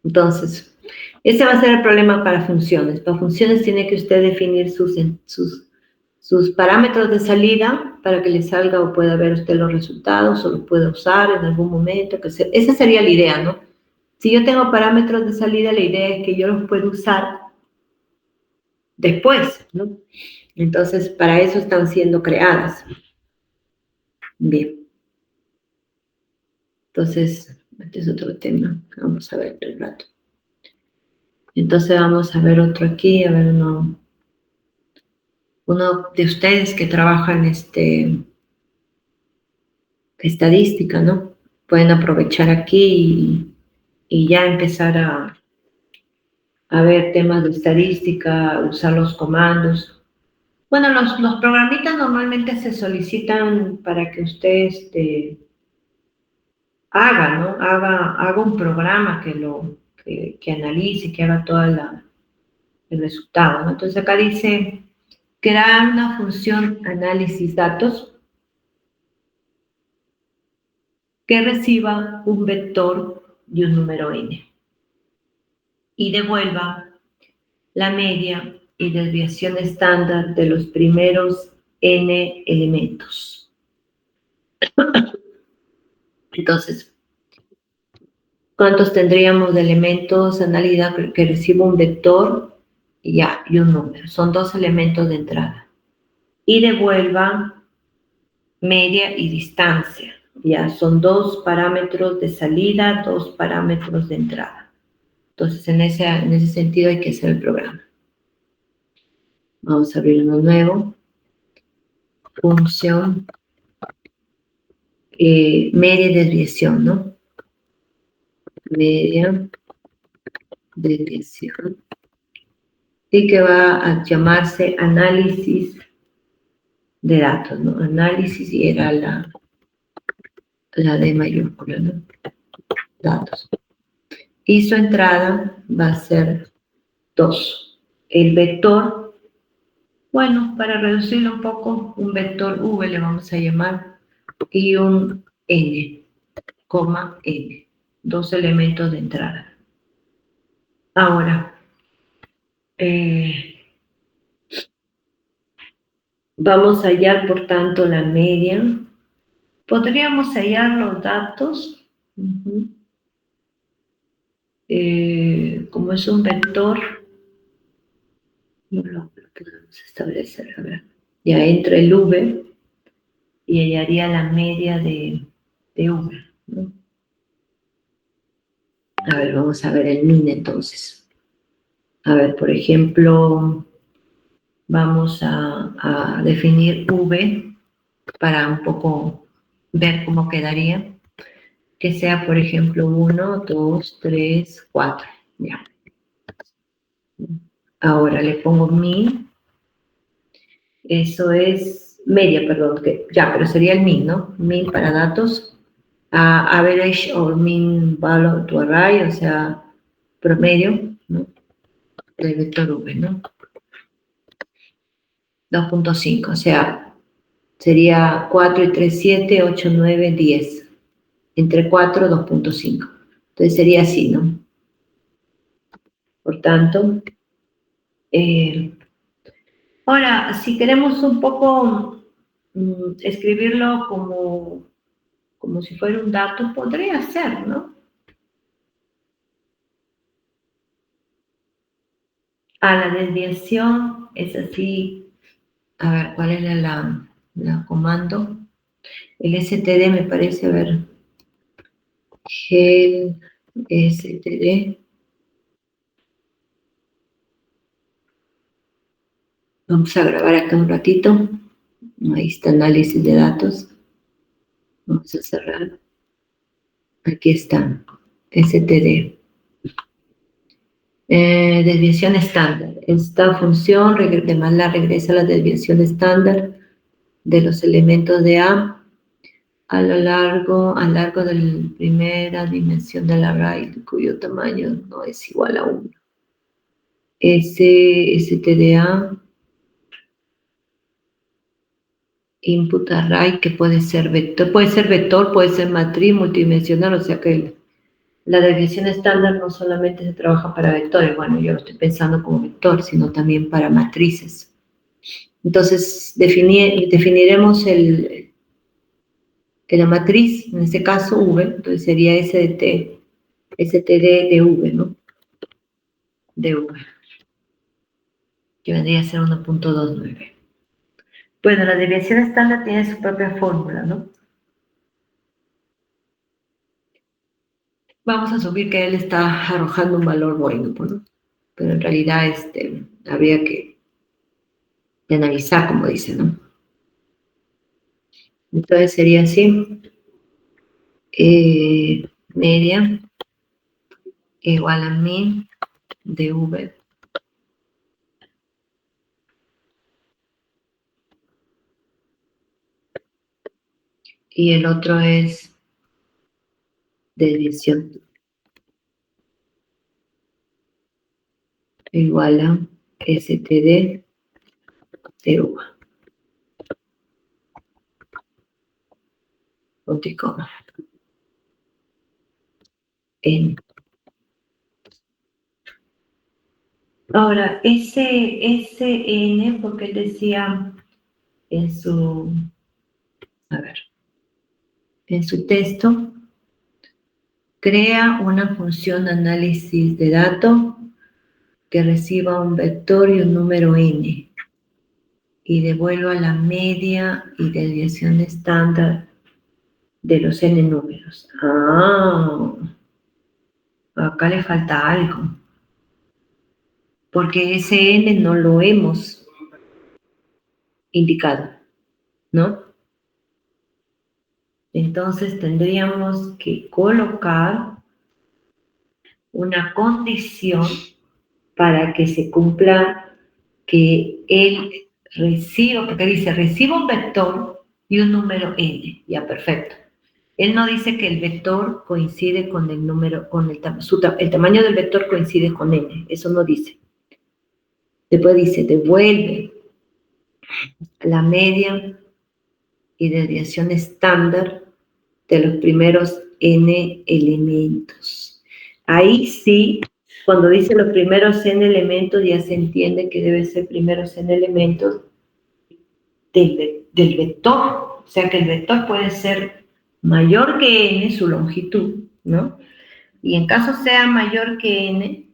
Entonces, ese va a ser el problema para funciones. Para funciones tiene que usted definir sus parámetros de salida para que le salga o pueda ver usted los resultados o los pueda usar en algún momento. Esa sería la idea, ¿no? Si yo tengo parámetros de salida, la idea es que yo los pueda usar después, ¿no? Entonces, para eso están siendo creadas. Bien. Entonces, este es otro tema. Vamos a ver el rato. Entonces, vamos a ver otro aquí, a ver uno de ustedes que trabaja en estadística, ¿no? Pueden aprovechar aquí y ya empezar a ver temas de estadística, usar los comandos. Bueno, los programitas normalmente se solicitan para que usted haga, ¿no? Haga un programa que analice, que haga todo el resultado, ¿no? Entonces acá dice, crear una función análisis datos que reciba un vector y un número n y devuelva la media y desviación estándar de los primeros n elementos. Entonces, ¿cuántos tendríamos de elementos? Analidad que reciba un vector y un número. Son dos elementos de entrada. Y devuelva media y distancia. Ya son dos parámetros de salida, dos parámetros de entrada. Entonces, en ese sentido hay que hacer el programa. Vamos a abrir uno nuevo. Función media desviación, ¿no? Media desviación. Y que va a llamarse análisis de datos, ¿no? Análisis y era la D mayúscula, ¿no? Datos. Y su entrada va a ser 2. El vector, bueno, para reducirlo un poco, un vector V le vamos a llamar, y un N, N. Dos elementos de entrada. Ahora, vamos a hallar, por tanto, la media. Podríamos hallar los datos. Como es un vector, no lo podemos establecer. A ver, ya entra el V y hallaría la media de V, ¿no? A ver, vamos a ver el min entonces. A ver, por ejemplo, vamos a definir V para un poco ver cómo quedaría. Que sea, por ejemplo, 1, 2, 3, 4. Ya. Ahora le pongo min. Eso es media, perdón. Pero sería el min, ¿no? Min para datos. Average or mean value to array, o sea, promedio, ¿no? Del vector V, ¿no? 2.5, o sea, sería 4 y 3, 7, 8, 9, 10. Entre 4, 2.5. Entonces sería así, ¿no? Por tanto, ahora, si queremos un poco escribirlo como si fuera un dato, podría ser, ¿no? La desviación es así. A ver, ¿cuál era la comando? El std me parece, a ver. Gel std. Vamos a grabar acá un ratito. Ahí está análisis de datos. Vamos a cerrar. Aquí está. std. Desviación estándar. Esta función demanda regresa a la desviación estándar de los elementos de a lo largo de la primera dimensión del array, cuyo tamaño no es igual a 1. STDA input array, que puede ser vector, puede ser matriz multidimensional, o sea que la desviación estándar no solamente se trabaja para vectores, bueno, yo lo estoy pensando como vector, sino también para matrices. Entonces, definiremos la matriz, en este caso V, entonces sería STD de V, ¿no? De V, que vendría a ser 1.29. Bueno, la desviación estándar tiene su propia fórmula, ¿no? Vamos a asumir que él está arrojando un valor bueno, ¿no? Pero en realidad habría que analizar, como dice, ¿no? Entonces sería así, media igual a min de V y el otro es desviación igual a STD de V. Punto y coma. N. Ahora, ese N, porque él decía en su, en su texto, crea una función de análisis de datos que reciba un vector y un número n y devuelva la media y desviación estándar de los n números. Acá le falta algo, porque ese n no lo hemos indicado, ¿no? Entonces tendríamos que colocar una condición para que se cumpla que él reciba, porque dice, reciba un vector y un número n, ya perfecto. Él no dice que el vector coincide con el número, con el tamaño del vector coincide con n, eso no dice. Después dice, devuelve la media y desviación estándar de los primeros n elementos. Ahí sí, cuando dice los primeros n elementos, ya se entiende que debe ser primeros n elementos del vector. O sea que el vector puede ser mayor que n, su longitud, ¿no? Y en caso sea mayor que n,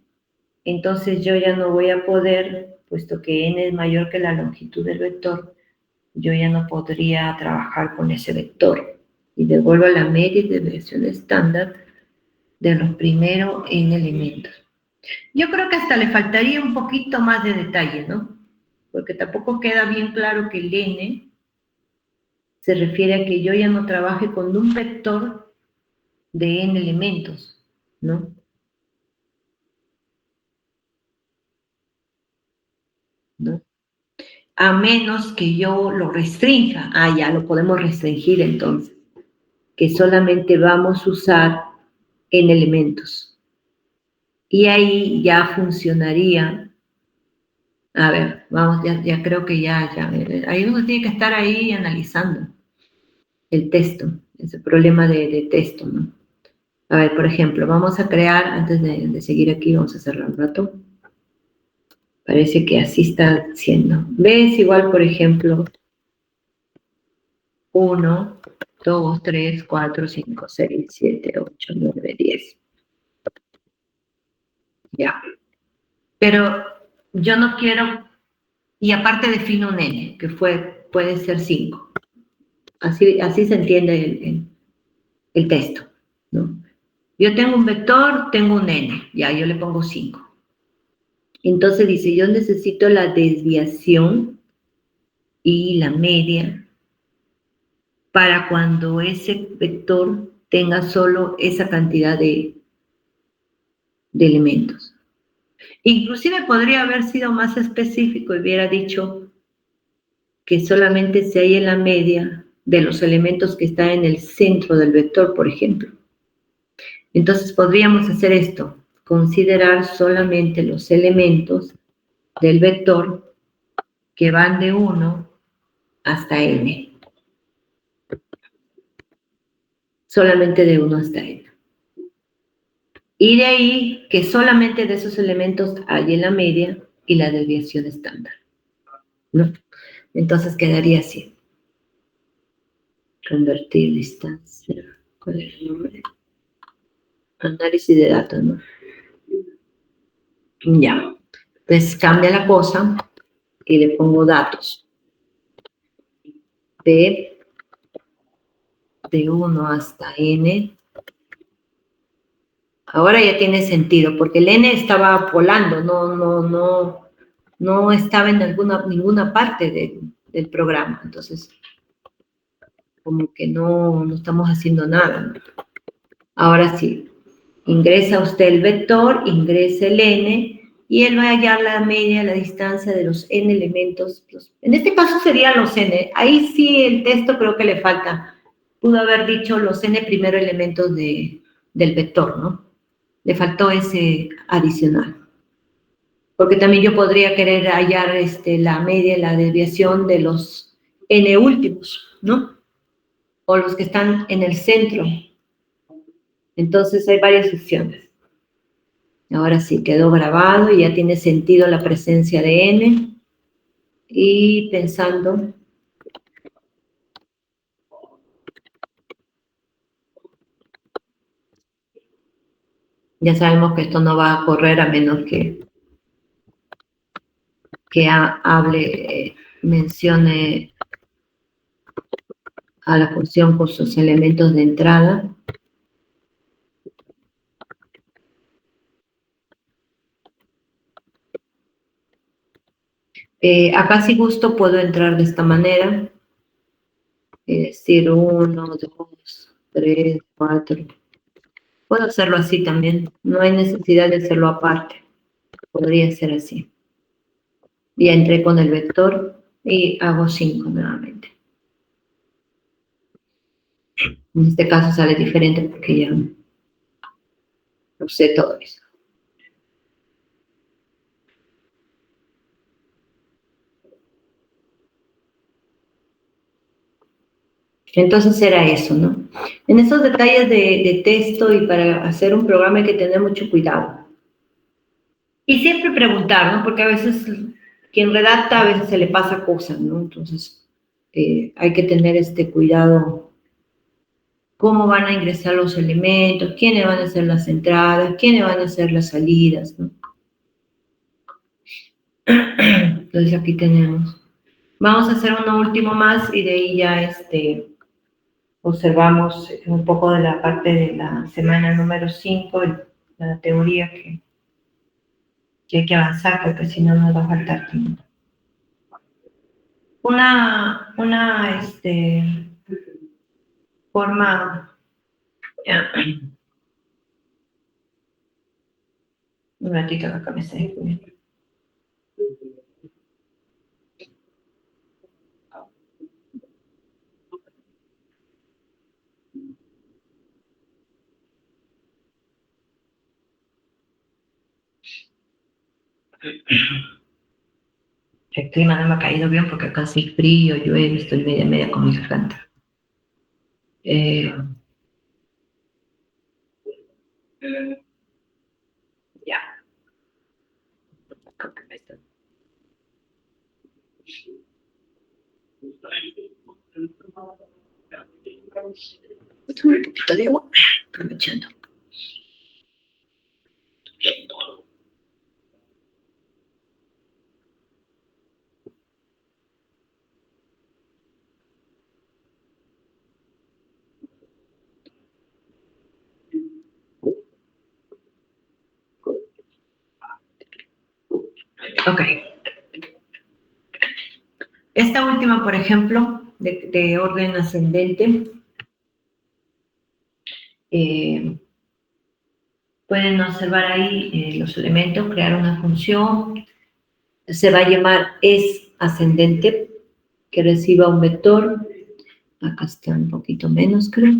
entonces yo ya no voy a poder, puesto que n es mayor que la longitud del vector, yo ya no podría trabajar con ese vector. Y devuelvo la media de desviación estándar de los primeros n elementos. Yo creo que hasta le faltaría un poquito más de detalle, ¿no? Porque tampoco queda bien claro que el n se refiere a que yo ya no trabaje con un vector de n elementos, ¿no? ¿No? A menos que yo lo restrinja. Ya lo podemos restringir entonces. Que solamente vamos a usar n elementos. Y ahí ya funcionaría. A ver, vamos, ya creo que ya. Ahí uno tiene que estar ahí analizando el texto, ese problema de texto, ¿no? A ver, por ejemplo, vamos a crear, antes de seguir aquí, vamos a cerrar un rato. Parece que así está siendo. B es igual, por ejemplo, 1, 2, 3, 4, 5, 6, 7, 8, 9, 10. Ya. Pero yo no quiero, y aparte defino un n, que puede ser 5. Así se entiende el texto, ¿no? Yo tengo un vector, tengo un n, ya, yo le pongo 5. Entonces dice, yo necesito la desviación y la media para cuando ese vector tenga solo esa cantidad de elementos. Inclusive podría haber sido más específico y hubiera dicho que solamente se halla en la media de los elementos que están en el centro del vector, por ejemplo. Entonces podríamos hacer esto, considerar solamente los elementos del vector que van de 1 hasta n. Solamente de 1 hasta n. Y de ahí que solamente de esos elementos hay en la media y la desviación estándar, ¿no? Entonces quedaría así. Convertir distancia. ¿Cuál es el nombre? Análisis de datos, ¿no? Ya. Entonces cambia la cosa y le pongo datos. De 1 hasta n. Ahora ya tiene sentido, porque el n estaba volando, no estaba en ninguna parte del programa. Entonces, como que no estamos haciendo nada, ¿no? Ahora sí, ingresa usted el vector, ingresa el n, y él va a hallar la media, la distancia de los n elementos. En este caso serían los n. Ahí sí el texto creo que le falta. Pudo haber dicho los n primeros elementos del vector, ¿no? Le faltó ese adicional. Porque también yo podría querer hallar la media, la desviación de los n últimos, ¿no? O los que están en el centro. Entonces hay varias opciones. Ahora sí, quedó grabado y ya tiene sentido la presencia de n. Y pensando Ya sabemos que esto no va a correr a menos que mencione a la función con sus elementos de entrada. Acá si gusto puedo entrar de esta manera, es decir, 1, 2, 3, 4. Puedo hacerlo así también, no hay necesidad de hacerlo aparte, podría ser así. Ya entré con el vector y hago 5 nuevamente. En este caso sale diferente porque ya usé todo eso. Entonces era eso, ¿no? En esos detalles de texto y para hacer un programa hay que tener mucho cuidado. Y siempre preguntar, ¿no? Porque a veces quien redacta a veces se le pasa cosas, ¿no? Entonces hay que tener este cuidado. Cómo van a ingresar los elementos, quiénes van a hacer las entradas, quiénes van a hacer las salidas, ¿no? Entonces aquí tenemos. Vamos a hacer uno último más y de ahí ya observamos un poco de la parte de la semana número 5, la teoría que hay que avanzar porque si no nos va a faltar tiempo. Una forma, un ratito acá me está escribiendo. El clima no me ha caído bien porque acá hace frío, llueve, estoy media con mi garganta. Ya. Creo que me está. Un poquito de agua, aprovechando. Ok. Esta última, por ejemplo, de orden ascendente, pueden observar ahí los elementos, crear una función, se va a llamar es ascendente, que reciba un vector, acá está un poquito menos, creo,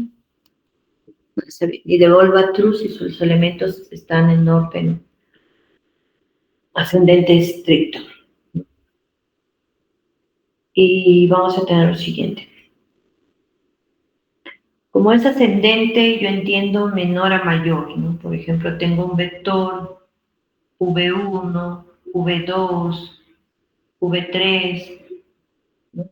y devuelva true si sus elementos están en orden ascendente estricto. Y vamos a tener lo siguiente. Como es ascendente, yo entiendo menor a mayor, ¿no? Por ejemplo, tengo un vector V1, V2, V3, ¿no?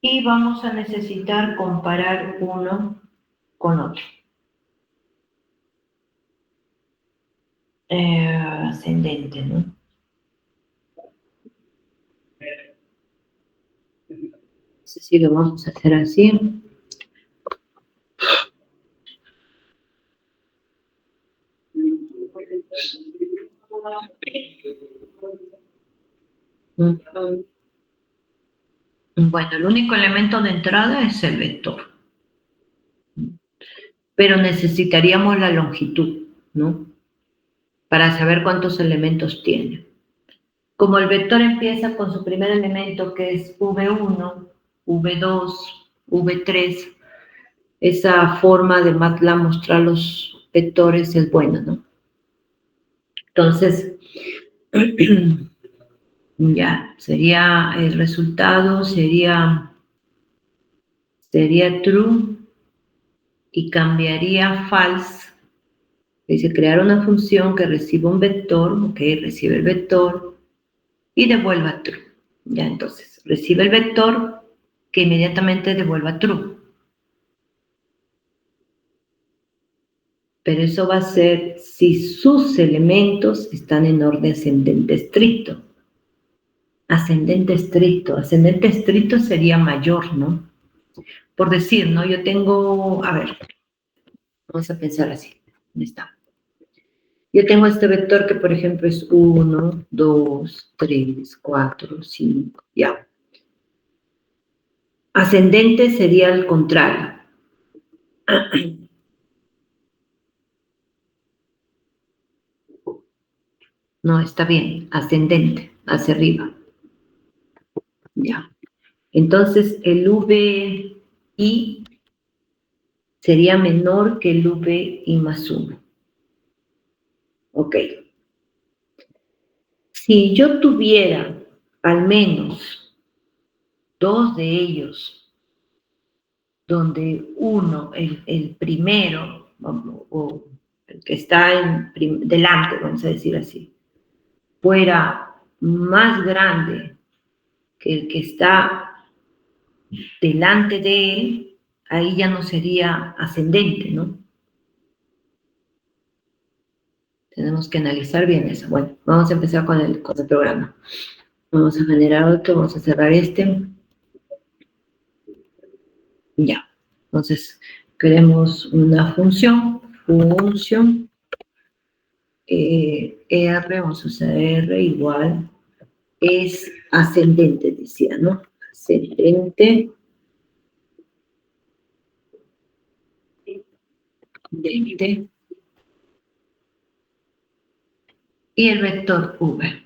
Y vamos a necesitar comparar uno con otro. Ascendente, ¿no? No sé si lo vamos a hacer así. Bueno, el único elemento de entrada es el vector, pero necesitaríamos la longitud, ¿no? Para saber cuántos elementos tiene. Como el vector empieza con su primer elemento, que es V1, V2, V3, esa forma de MATLAB mostrar los vectores es buena, ¿no? Entonces, ya, sería el resultado, sería true y cambiaría false. Dice crear una función que reciba un vector, ok, recibe el vector y devuelva true. Ya, entonces, recibe el vector que inmediatamente devuelva true. pero eso va a ser si sus elementos están en orden ascendente estricto. Ascendente estricto sería mayor, ¿no? Por decir, ¿no? Yo tengo, a ver, vamos a pensar así, ¿dónde está? Yo tengo este vector que, por ejemplo, es 1, 2, 3, 4, 5, ya. Ascendente sería el contrario. No, está bien, ascendente, hacia arriba. Ya. Entonces, el VI sería menor que el VI más 1. Ok. Si yo tuviera al menos dos de ellos, donde uno, el primero, o el que está delante, vamos a decir así, fuera más grande que el que está delante de él, ahí ya no sería ascendente, ¿no? Tenemos que analizar bien eso. Bueno, vamos a empezar con el programa. Vamos a generar otro, vamos a cerrar este. Ya. Entonces, queremos una función, R, vamos a usar R igual, es ascendente, decía, ¿no? Ascendente de y el vector V.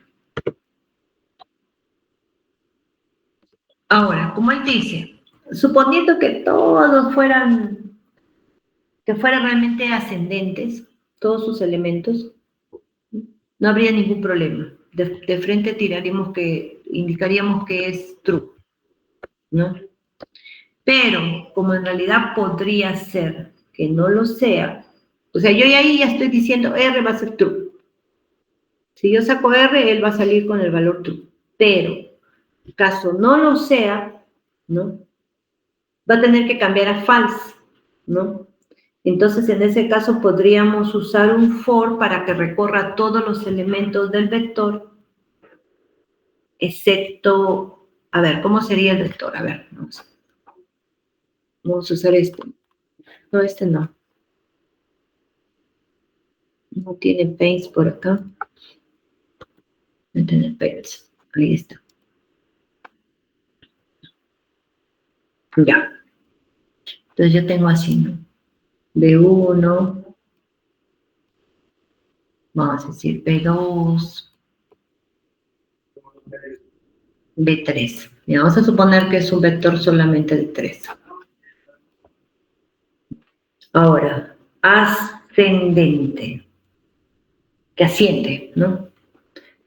Ahora, como él dice, suponiendo que todos fueran realmente ascendentes, todos sus elementos, no habría ningún problema. De frente indicaríamos que es true, ¿no? Pero, como en realidad podría ser que no lo sea, o sea, yo ahí ya estoy diciendo R va a ser true. Si yo saco R, él va a salir con el valor true. Pero, caso no lo sea, ¿no? Va a tener que cambiar a false, ¿no? Entonces, en ese caso, podríamos usar un for para que recorra todos los elementos del vector, excepto, a ver, ¿cómo sería el vector? A ver, vamos a usar este. No, este no. No tiene paints por acá. No tiene paints. Ahí está. Ya. Entonces yo tengo así, ¿no? B1, vamos a decir B2, B3. Y vamos a suponer que es un vector solamente de 3. Ahora, ascendente, que asciende, ¿no?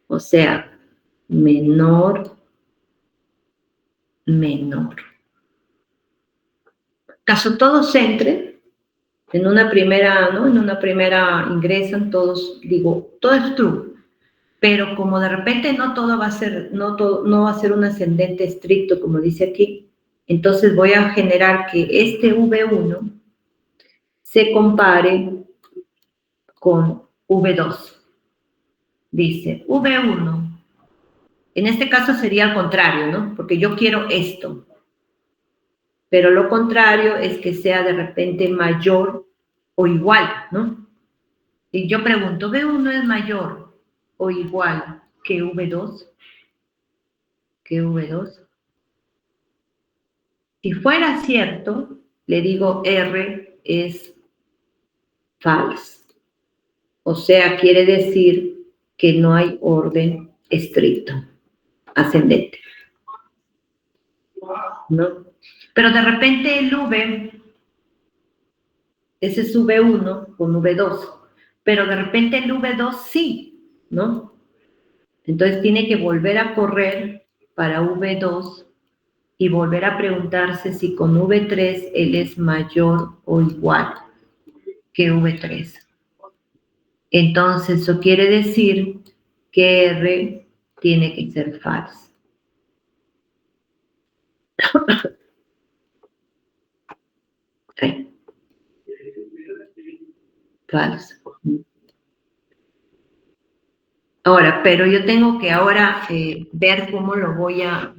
O sea, menor, menor. Caso todos entren, en una primera, ¿no? En una primera ingresan todos, digo, todo es true. Pero como de repente no todo va a ser, no va a ser un ascendente estricto, como dice aquí, entonces voy a generar que este V1 se compare con V2. Dice, V1, en este caso sería al contrario, ¿no? Porque yo quiero esto, pero lo contrario es que sea de repente mayor o igual, ¿no? Y yo pregunto, ¿V1 es mayor o igual que V2? ¿Que V2? Si fuera cierto, le digo R es false. O sea, quiere decir que no hay orden estricto, ascendente. ¿No? Pero de repente el V, ese es V1 con V2, pero de repente el V2 sí, ¿no? Entonces tiene que volver a correr para V2 y volver a preguntarse si con V3 él es mayor o igual que V3. Entonces, eso quiere decir que R tiene que ser false. false. Ahora, pero yo tengo que ahora ver cómo lo voy a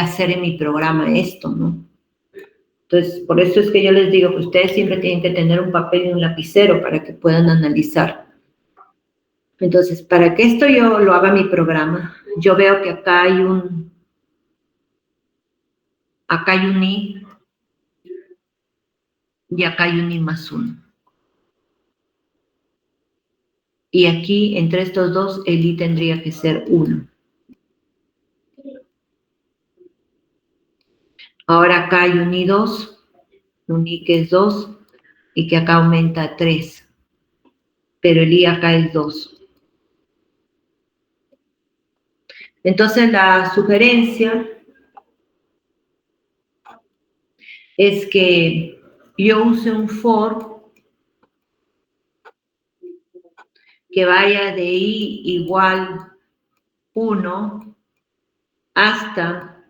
hacer en mi programa esto, ¿no? Entonces, por eso es que yo les digo que ustedes siempre tienen que tener un papel y un lapicero para que puedan analizar. Entonces, para que esto yo lo haga mi programa, yo veo que acá hay un I y acá hay un I más 1. Y aquí, entre estos dos, el I tendría que ser 1. Ahora acá hay un I2, un I que es 2, y que acá aumenta a 3. Pero el I acá es 2. Entonces, la sugerencia es que yo use un for que vaya de I igual 1 hasta,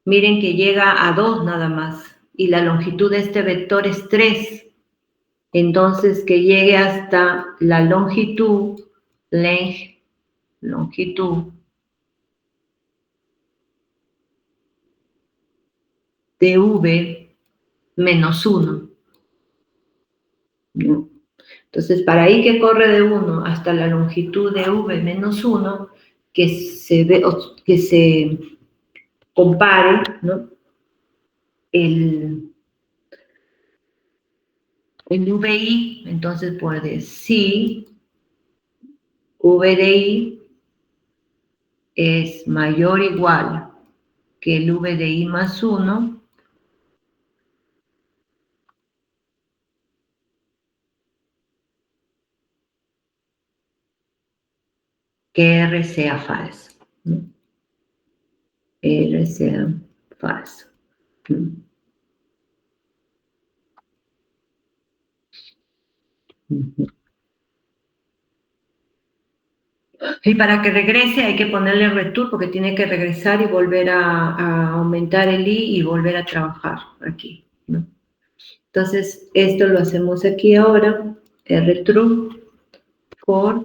miren que llega a 2 nada más, y la longitud de este vector es 3. Entonces, que llegue hasta la longitud, longitud de V menos 1. ¿No? Entonces, para ahí que corre de 1 hasta la longitud de V menos 1, que se compare, ¿no? el VI, entonces puede si V de I es mayor o igual que el V de I más 1, que R sea falso, ¿no? R sea falso. ¿No? Y para que regrese hay que ponerle return porque tiene que regresar y volver a aumentar el I y volver a trabajar aquí, ¿no? Entonces, esto lo hacemos aquí ahora, rtrue for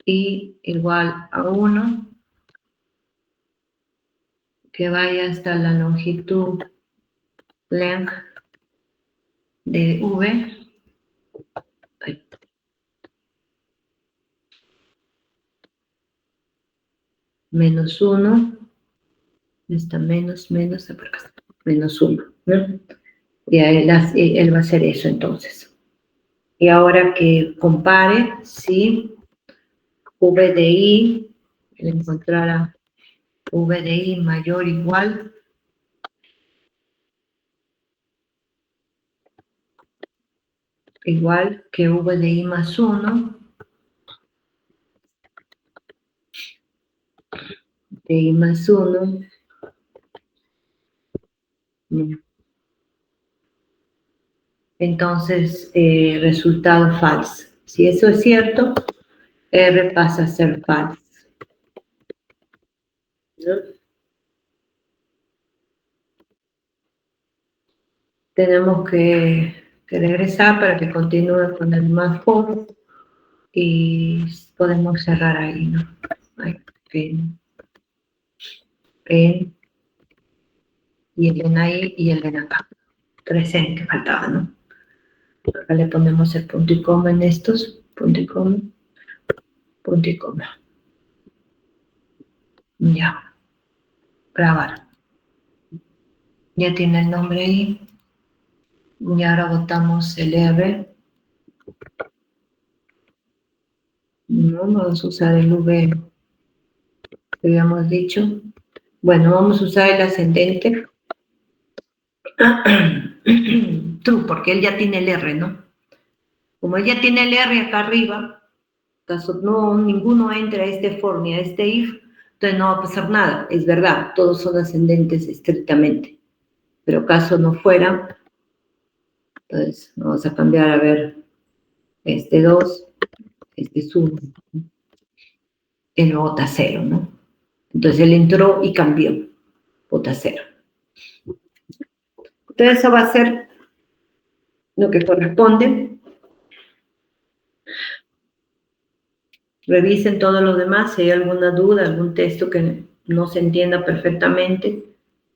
I igual a 1, que vaya hasta la longitud length de V, menos 1, está menos, menos 1, ¿no? Y él va a hacer eso entonces. Y ahora que compare, si V de I, él encontrará V de I mayor o igual que V de I más 1, de I más 1, entonces resultado falso. Si eso es cierto, R pasa a ser falso. ¿No? Tenemos que regresar para que continúe con el más for y podemos cerrar ahí, ¿no? Ahí, pen, y el en ahí y el en acá. 3 en que faltaba, ¿no? Acá le ponemos el punto y coma en estos, punto y coma, punto y coma. Ya, grabar. Ya tiene el nombre ahí. Y ahora botamos el R. No, vamos a usar el V que habíamos dicho. Bueno, vamos a usar el ascendente. True, porque él ya tiene el R, ¿no? Como él ya tiene el R acá arriba, caso no, ninguno entra a este for ni a este if, entonces no va a pasar nada. Es verdad, todos son ascendentes estrictamente. Pero caso no fuera, entonces vamos a cambiar a ver este 2, este es 1. Él vota 0, ¿no? Entonces él entró y cambió, vota 0. Entonces eso va a ser lo que corresponde. Revisen todo lo demás, si hay alguna duda, algún texto que no se entienda perfectamente,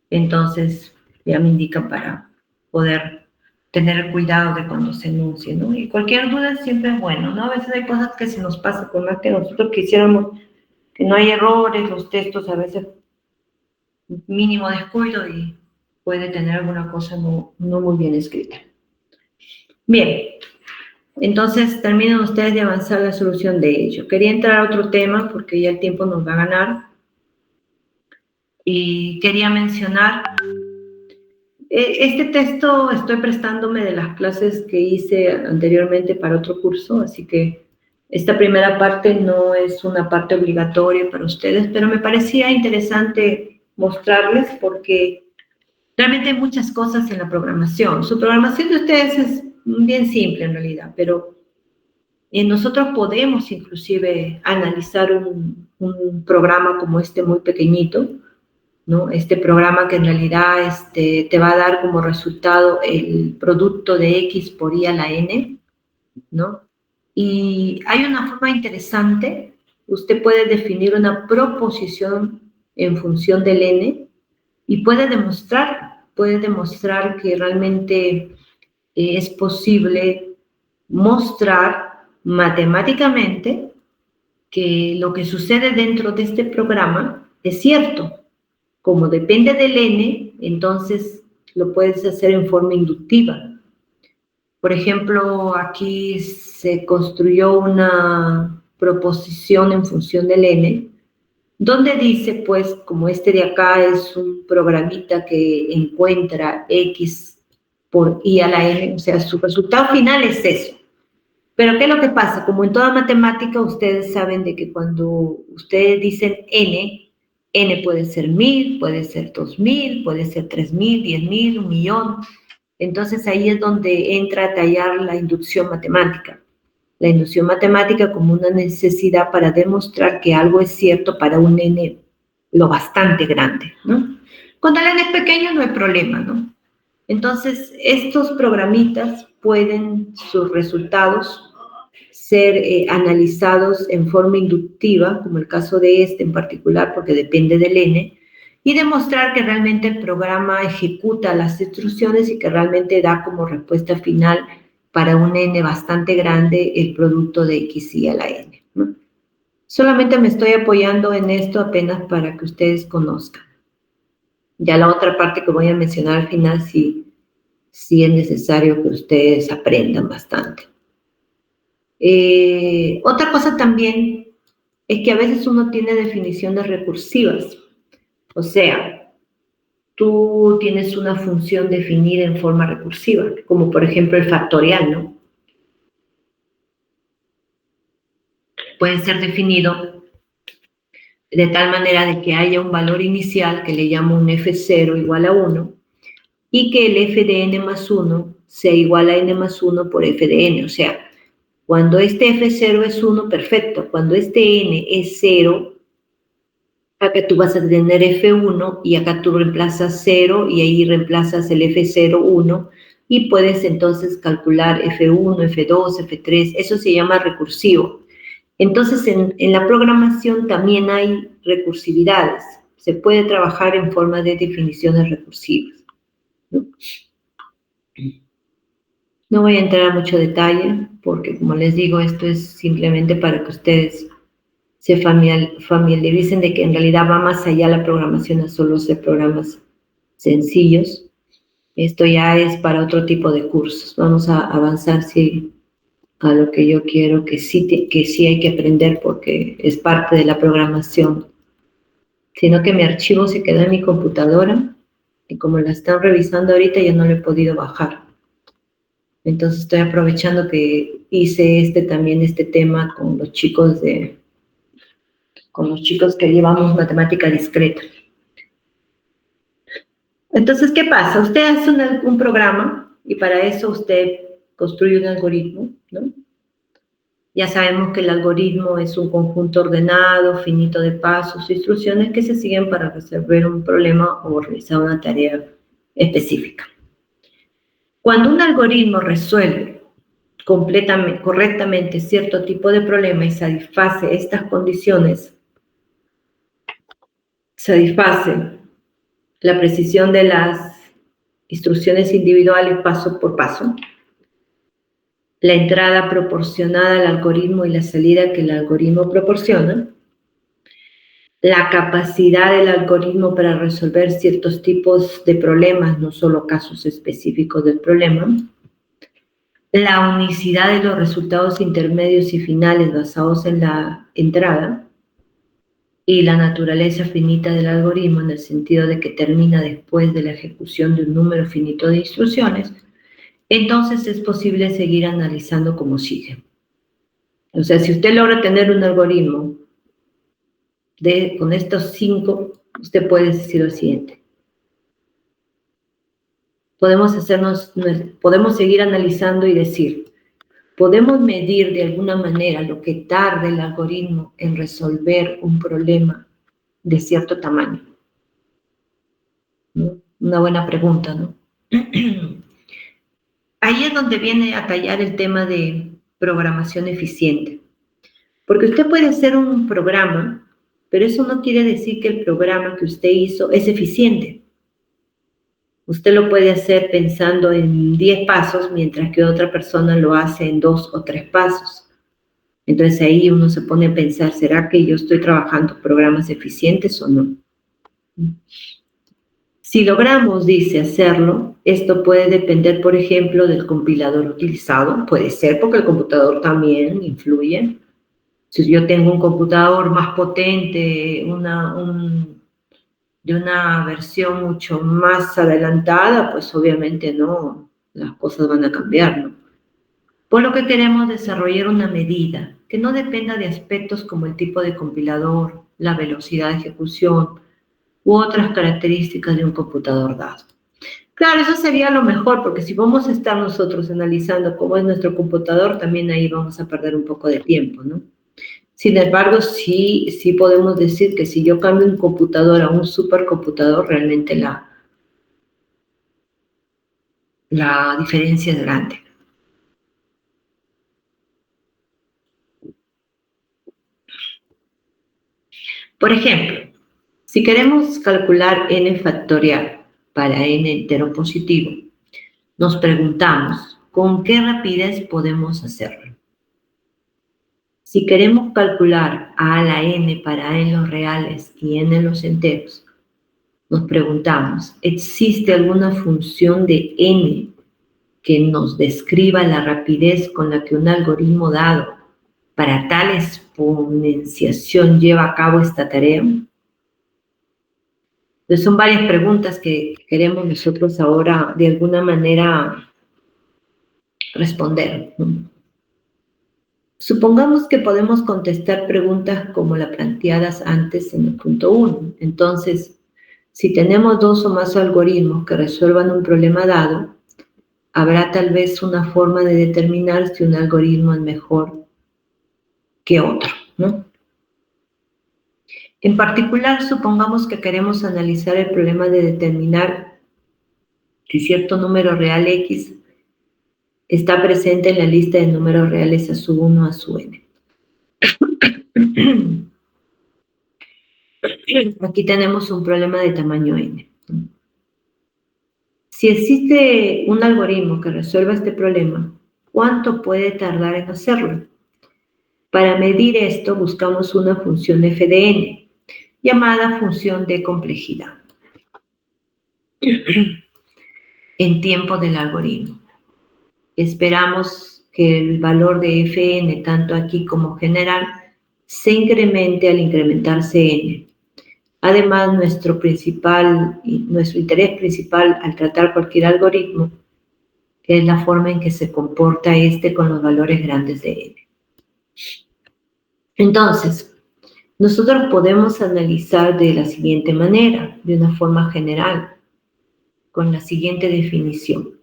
entonces ya me indican para poder tener cuidado de cuando se enuncie, ¿no? Y cualquier duda siempre es bueno, ¿no? A veces hay cosas que se nos pasan, por más que nosotros quisiéramos que no hay errores, los textos a veces mínimo descuido y puede tener alguna cosa no muy bien escrita. Bien, entonces terminan ustedes de avanzar la solución de ello. Quería entrar a otro tema porque ya el tiempo nos va a ganar. Y quería mencionar, este texto estoy prestándome de las clases que hice anteriormente para otro curso, así que esta primera parte no es una parte obligatoria para ustedes, pero me parecía interesante mostrarles porque realmente hay muchas cosas en la programación. Su programación de ustedes es bien simple en realidad, pero nosotros podemos inclusive analizar un programa como este muy pequeñito, ¿no? Este programa que en realidad te va a dar como resultado el producto de X por Y a la N, ¿no? Y hay una forma interesante, usted puede definir una proposición en función del N y puede demostrar que realmente es posible mostrar matemáticamente que lo que sucede dentro de este programa es cierto. Como depende del N, entonces lo puedes hacer en forma inductiva. Por ejemplo, aquí se construyó una proposición en función del N, donde dice, pues, como este de acá es un programita que encuentra X por Y a la N, o sea, su resultado final es eso. Pero ¿qué es lo que pasa? Como en toda matemática, ustedes saben de que cuando ustedes dicen N puede ser 1000, puede ser 2000, puede ser 3000, 10.000, 1.000.000. Entonces ahí es donde entra a tallar la inducción matemática. La inducción matemática como una necesidad para demostrar que algo es cierto para un N lo bastante grande, ¿no? Cuando el N es pequeño no hay problema, ¿no? Entonces, estos programitas pueden, sus resultados, ser analizados en forma inductiva, como el caso de este en particular, porque depende del N, y demostrar que realmente el programa ejecuta las instrucciones y que realmente da como respuesta final para un N bastante grande el producto de X y a la N, ¿no? Solamente me estoy apoyando en esto apenas para que ustedes conozcan. Ya la otra parte que voy a mencionar al final sí es necesario que ustedes aprendan bastante. Otra cosa también es que a veces uno tiene definiciones recursivas. O sea, tú tienes una función definida en forma recursiva, como por ejemplo el factorial, ¿no? Puede ser definido de tal manera de que haya un valor inicial que le llamo un f0 igual a 1 y que el f de n más 1 sea igual a n más 1 por f de n. O sea, cuando este f0 es 1, perfecto. Cuando este n es 0, acá tú vas a tener f1 y acá tú reemplazas 0 y ahí reemplazas el f0, 1 y puedes entonces calcular f1, f2, f3. Eso se llama recursivo. Entonces, en la programación también hay recursividades. Se puede trabajar en forma de definiciones recursivas, ¿no? No voy a entrar a mucho detalle porque, como les digo, esto es simplemente para que ustedes se familiaricen de que en realidad va más allá la programación a solo ser programas sencillos. Esto ya es para otro tipo de cursos. Vamos a avanzar a lo que yo quiero, que sí hay que aprender porque es parte de la programación. Sino que mi archivo se quedó en mi computadora y como la están revisando ahorita ya no lo he podido bajar. Entonces estoy aprovechando que hice este tema con los chicos que llevamos matemática discreta. Entonces, ¿qué pasa? Usted hace un programa y para eso usted construye un algoritmo, ¿no? Ya sabemos que el algoritmo es un conjunto ordenado, finito de pasos e instrucciones que se siguen para resolver un problema o realizar una tarea específica. Cuando un algoritmo resuelve correctamente cierto tipo de problema y satisface estas condiciones, satisface la precisión de las instrucciones individuales paso por paso, la entrada proporcionada al algoritmo y la salida que el algoritmo proporciona, la capacidad del algoritmo para resolver ciertos tipos de problemas, no solo casos específicos del problema, la unicidad de los resultados intermedios y finales basados en la entrada y la naturaleza finita del algoritmo en el sentido de que termina después de la ejecución de un número finito de instrucciones, entonces es posible seguir analizando como sigue. O sea, si usted logra tener un algoritmo con estos 5, usted puede decir lo siguiente. Podemos seguir analizando y decir, podemos medir de alguna manera lo que tarda el algoritmo en resolver un problema de cierto tamaño, ¿no? Una buena pregunta, ¿no? Ahí es donde viene a tallar el tema de programación eficiente. Porque usted puede hacer un programa, pero eso no quiere decir que el programa que usted hizo es eficiente. Usted lo puede hacer pensando en 10 pasos, mientras que otra persona lo hace en 2 o 3 pasos. Entonces ahí uno se pone a pensar, ¿será que yo estoy trabajando programas eficientes o no? Si logramos, dice, hacerlo, esto puede depender, por ejemplo, del compilador utilizado. Puede ser porque el computador también influye. Si yo tengo un computador más potente, de una versión mucho más adelantada, pues obviamente no, las cosas van a cambiar, ¿no? Por lo que queremos desarrollar una medida que no dependa de aspectos como el tipo de compilador, la velocidad de ejecución u otras características de un computador dado. Claro, eso sería lo mejor, porque si vamos a estar nosotros analizando cómo es nuestro computador, también ahí vamos a perder un poco de tiempo, ¿no? Sin embargo, sí podemos decir que si yo cambio un computador a un supercomputador, realmente la diferencia es grande. Por ejemplo, si queremos calcular n factorial para n entero positivo, nos preguntamos, ¿con qué rapidez podemos hacerlo? Si queremos calcular a la n para n los reales y n los enteros, nos preguntamos, ¿existe alguna función de n que nos describa la rapidez con la que un algoritmo dado para tal exponenciación lleva a cabo esta tarea? Entonces son varias preguntas que queremos nosotros ahora de alguna manera responder, ¿no? Supongamos que podemos contestar preguntas como las planteadas antes en el punto 1. Entonces, si tenemos 2 o más algoritmos que resuelvan un problema dado, habrá tal vez una forma de determinar si un algoritmo es mejor que otro, ¿no? En particular, supongamos que queremos analizar el problema de determinar si cierto número real X está presente en la lista de números reales a sub 1 a sub n. Aquí tenemos un problema de tamaño n. Si existe un algoritmo que resuelva este problema, ¿cuánto puede tardar en hacerlo? Para medir esto, buscamos una función f de n, llamada función de complejidad, en tiempo del algoritmo. Esperamos que el valor de fn, tanto aquí como general, se incremente al incrementarse n. Además, nuestro interés principal al tratar cualquier algoritmo es la forma en que se comporta este con los valores grandes de n. Entonces, nosotros podemos analizar de la siguiente manera, de una forma general, con la siguiente definición.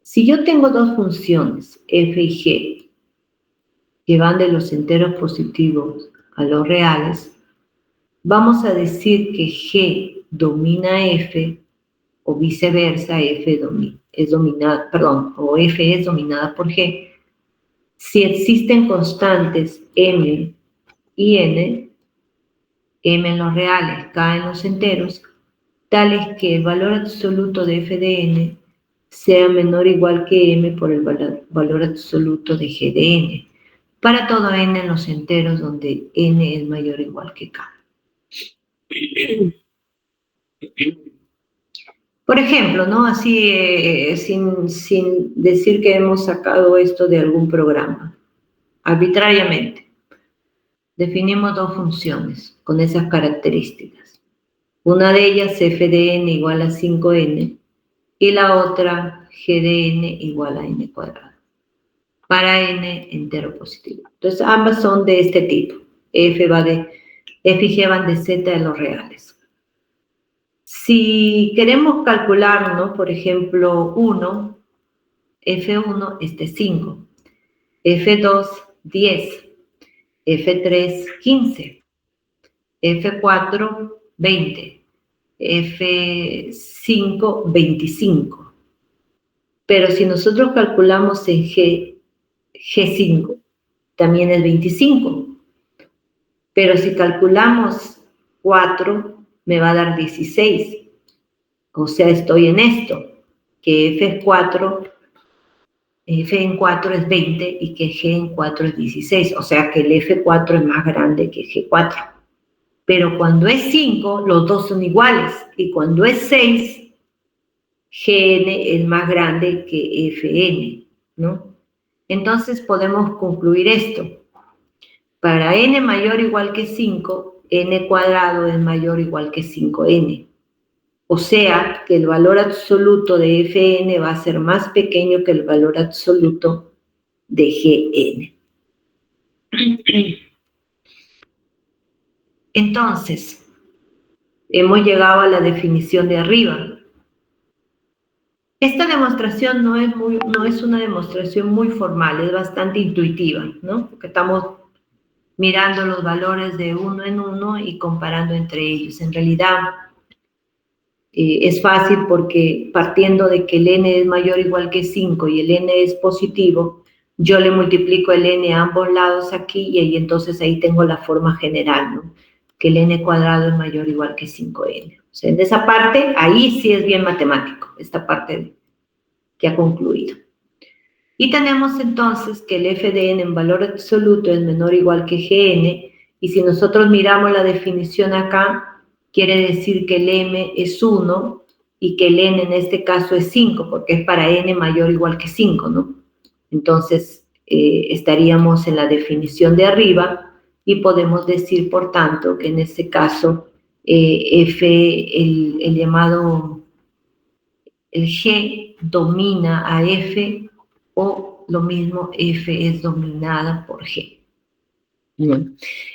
Si yo tengo dos funciones, f y g, que van de los enteros positivos a los reales, vamos a decir que g domina f o viceversa, F es dominada, perdón, o F es dominada por G, si existen constantes M y N, M en los reales, K en los enteros, tales que el valor absoluto de F de N sea menor o igual que M por el valor absoluto de G de N, para todo N en los enteros donde N es mayor o igual que K. Por ejemplo, ¿no? Así, sin decir que hemos sacado esto de algún programa, arbitrariamente, definimos dos funciones con esas características. Una de ellas, f de n igual a 5n, y la otra, g de n igual a n cuadrado, para n entero positivo. Entonces, ambas son de este tipo. F y g van de z de los reales. Si queremos calcular, ¿no? Por ejemplo, 1, F1, 5, F2, 10, F3, 15, F4, 20, F5, 25. Pero si nosotros calculamos en G5, también es 25. Pero si calculamos 4, me va a dar 16. O sea, estoy en esto, que F en 4 es 20 y que G en 4 es 16. O sea, que el F4 es más grande que G4. Pero cuando es 5, los dos son iguales. Y cuando es 6, Gn es más grande que Fn, ¿no? Entonces podemos concluir esto. Para n mayor o igual que 5, n cuadrado es mayor o igual que 5n. O sea, que el valor absoluto de Fn va a ser más pequeño que el valor absoluto de Gn. Entonces, hemos llegado a la definición de arriba. Esta demostración no es una demostración muy formal, es bastante intuitiva, ¿no? Porque estamos mirando los valores de uno en uno y comparando entre ellos. En realidad, es fácil porque partiendo de que el n es mayor o igual que 5 y el n es positivo, yo le multiplico el n a ambos lados aquí y entonces ahí tengo la forma general, ¿no? Que el n cuadrado es mayor o igual que 5n. O sea, en esa parte, ahí sí es bien matemático, esta parte que ha concluido. Y tenemos entonces que el f de n en valor absoluto es menor o igual que gn, y si nosotros miramos la definición acá, quiere decir que el m es 1 y que el n en este caso es 5, porque es para n mayor o igual que 5, ¿no? Entonces, estaríamos en la definición de arriba y podemos decir, por tanto, que en este caso f, el llamado, el g domina a f, o lo mismo, f es dominada por g. Bueno,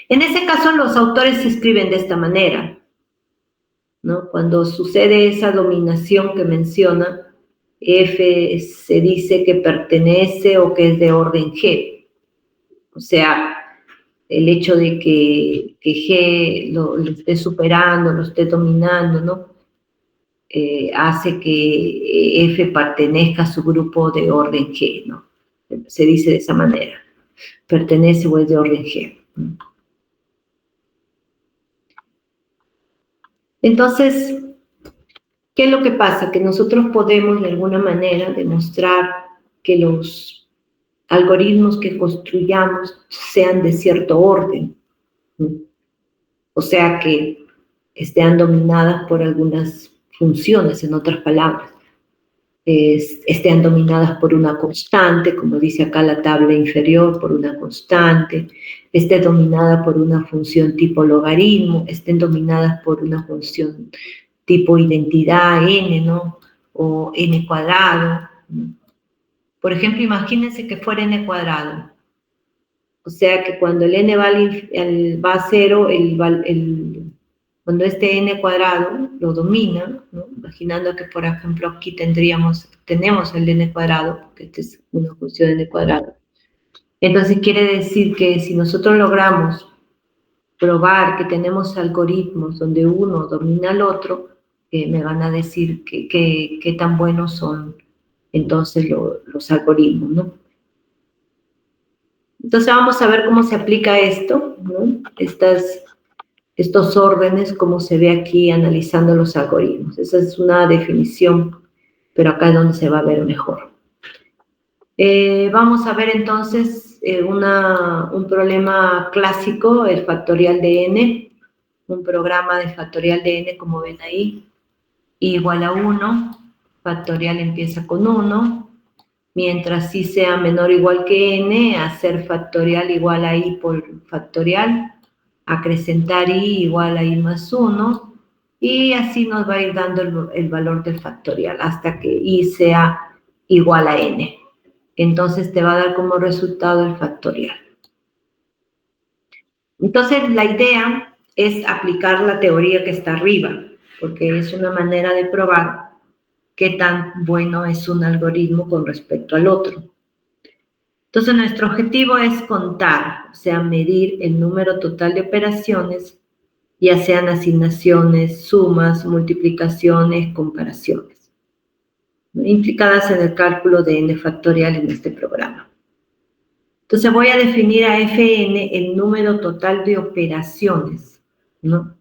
en ese caso los autores se escriben de esta manera, ¿no? Cuando sucede esa dominación que menciona, F se dice que pertenece o que es de orden G. O sea, el hecho de que G lo esté superando, lo esté dominando, ¿no? Hace que F pertenezca a su grupo de orden G, ¿no? Se dice de esa manera. Pertenece o es de orden G. Entonces, ¿qué es lo que pasa? Que nosotros podemos de alguna manera demostrar que los algoritmos que construyamos sean de cierto orden. O sea, que estén dominadas por algunas funciones, en otras palabras. Estén dominadas por una constante, como dice acá la tabla inferior, por una constante, esté dominada por una función tipo logaritmo, estén dominadas por una función tipo identidad n, ¿no? O n cuadrado. Por ejemplo, imagínense que fuera n cuadrado. O sea que cuando el n va a 0, cuando este n cuadrado lo domina, ¿no? Imaginando que, por ejemplo, aquí tenemos el n cuadrado, porque esta es una función de n cuadrado. Entonces quiere decir que si nosotros logramos probar que tenemos algoritmos donde uno domina al otro, que me van a decir qué tan buenos son entonces los algoritmos, ¿no? Entonces vamos a ver cómo se aplica esto, ¿no? Estos órdenes, como se ve aquí analizando los algoritmos. Esa es una definición, pero acá es donde se va a ver mejor. Vamos a ver entonces un problema clásico, el factorial de n, un programa de factorial de n, como ven ahí, igual a 1, factorial empieza con 1, mientras i sea menor o igual que n, hacer factorial igual a i por factorial, acrecentar i igual a i más 1, y así nos va a ir dando el valor del factorial hasta que i sea igual a n. Entonces te va a dar como resultado el factorial. Entonces la idea es aplicar la teoría que está arriba, porque es una manera de probar qué tan bueno es un algoritmo con respecto al otro. Entonces nuestro objetivo es contar, o sea, medir el número total de operaciones, ya sean asignaciones, sumas, multiplicaciones, comparaciones, ¿no?, implicadas en el cálculo de n factorial en este programa. Entonces voy a definir a Fn el número total de operaciones, ¿no?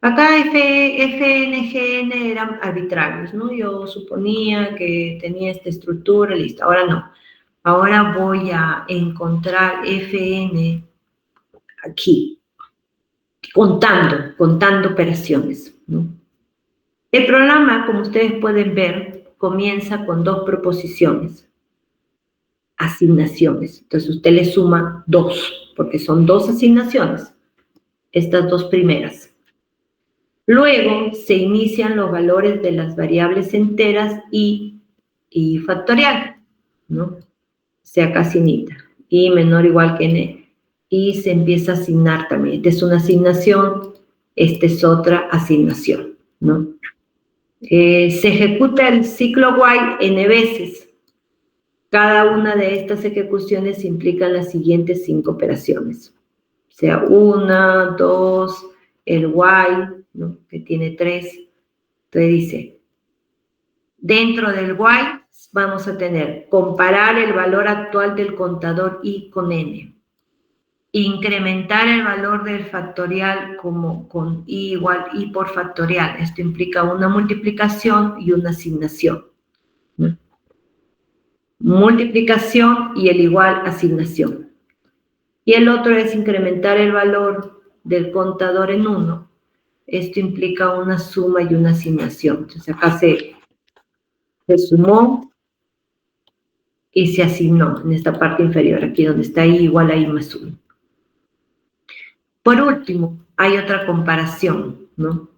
Acá Fn, Gn eran arbitrarios, ¿no? Yo suponía que tenía esta estructura, listo. Ahora no. Ahora voy a encontrar Fn aquí, contando operaciones, ¿no? El programa, como ustedes pueden ver, comienza con dos proposiciones, asignaciones. Entonces usted le suma 2, porque son 2 asignaciones, estas 2 primeras. Luego se inician los valores de las variables enteras y factorial, ¿no? O sea, casinita, y menor o igual que n, y se empieza a asignar también. Esta es una asignación, esta es otra asignación, ¿no? Se ejecuta el ciclo while n veces. Cada una de estas ejecuciones implica las siguientes 5 operaciones. O sea, 1, 2, el while, ¿no?, que tiene 3. Entonces dice, dentro del while vamos a tener comparar el valor actual del contador i con n, incrementar el valor del factorial como con i igual i por factorial. Esto implica una multiplicación y una asignación, ¿no? Multiplicación y el igual asignación. Y el otro es incrementar el valor del contador en 1. Esto implica una suma y una asignación. Entonces acá se sumó y se asignó en esta parte inferior, aquí donde está i igual a i más 1. Por último, hay otra comparación, ¿no?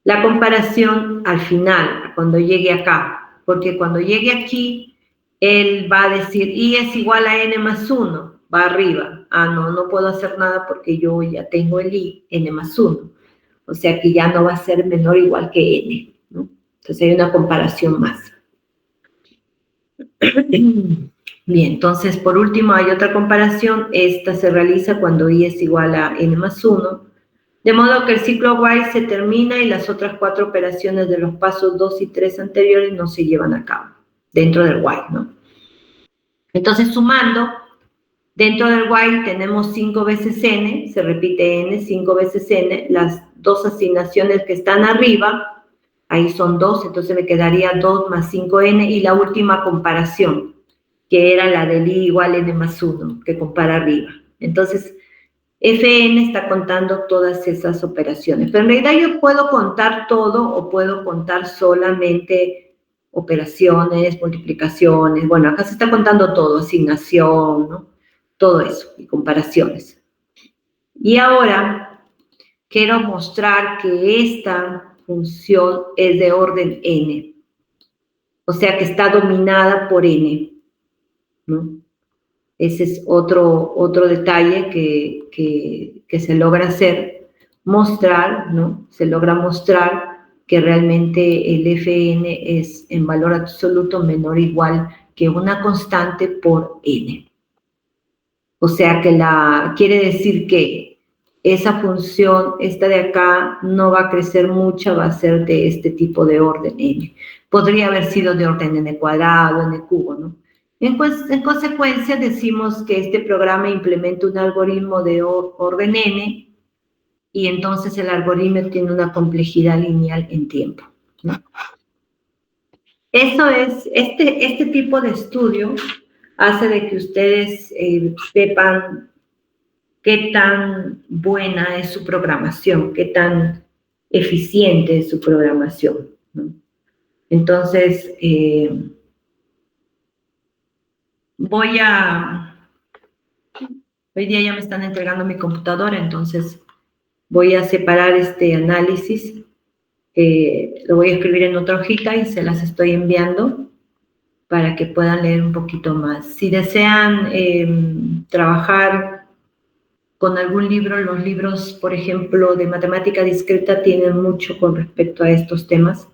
La comparación al final, cuando llegue acá, porque cuando llegue aquí, él va a decir i es igual a n más 1, va arriba. Ah, no puedo hacer nada porque yo ya tengo el i, n más 1. O sea que ya no va a ser menor o igual que n, ¿no? Entonces hay una comparación más. Bien, entonces por último hay otra comparación. Esta se realiza cuando i es igual a n más 1, de modo que el ciclo while se termina y las otras 4 operaciones de los pasos 2 y 3 anteriores no se llevan a cabo dentro del while, ¿no? Entonces sumando, dentro del while tenemos 5 veces n, se repite n, 5 veces n, las 2 asignaciones que están arriba, ahí son 2, entonces me quedaría 2 más 5n, y la última comparación, que era la del i igual a n más 1, que compara arriba. Entonces, Fn está contando todas esas operaciones, pero en realidad yo puedo contar todo o puedo contar solamente operaciones, multiplicaciones. Bueno, acá se está contando todo, asignación, ¿no?, todo eso, y comparaciones. Y ahora quiero mostrar que esta función es de orden n, o sea que está dominada por n, ¿no? Ese es otro detalle que se logra hacer, mostrar, ¿no? Se logra mostrar que realmente el Fn es en valor absoluto menor o igual que una constante por n. O sea que quiere decir que esa función, esta de acá, no va a crecer mucho, va a ser de este tipo de orden n. Podría haber sido de orden n cuadrado, n cubo, ¿no? En consecuencia, decimos que este programa implementa un algoritmo de orden n, y entonces el algoritmo tiene una complejidad lineal en tiempo, ¿no? Eso es, este tipo de estudio hace de que ustedes sepan qué tan buena es su programación, qué tan eficiente es su programación, ¿no? Entonces, hoy día ya me están entregando mi computadora, entonces voy a separar este análisis, lo voy a escribir en otra hojita y se las estoy enviando para que puedan leer un poquito más. Si desean trabajar con algún libro, los libros, por ejemplo, de matemática discreta tienen mucho con respecto a estos temas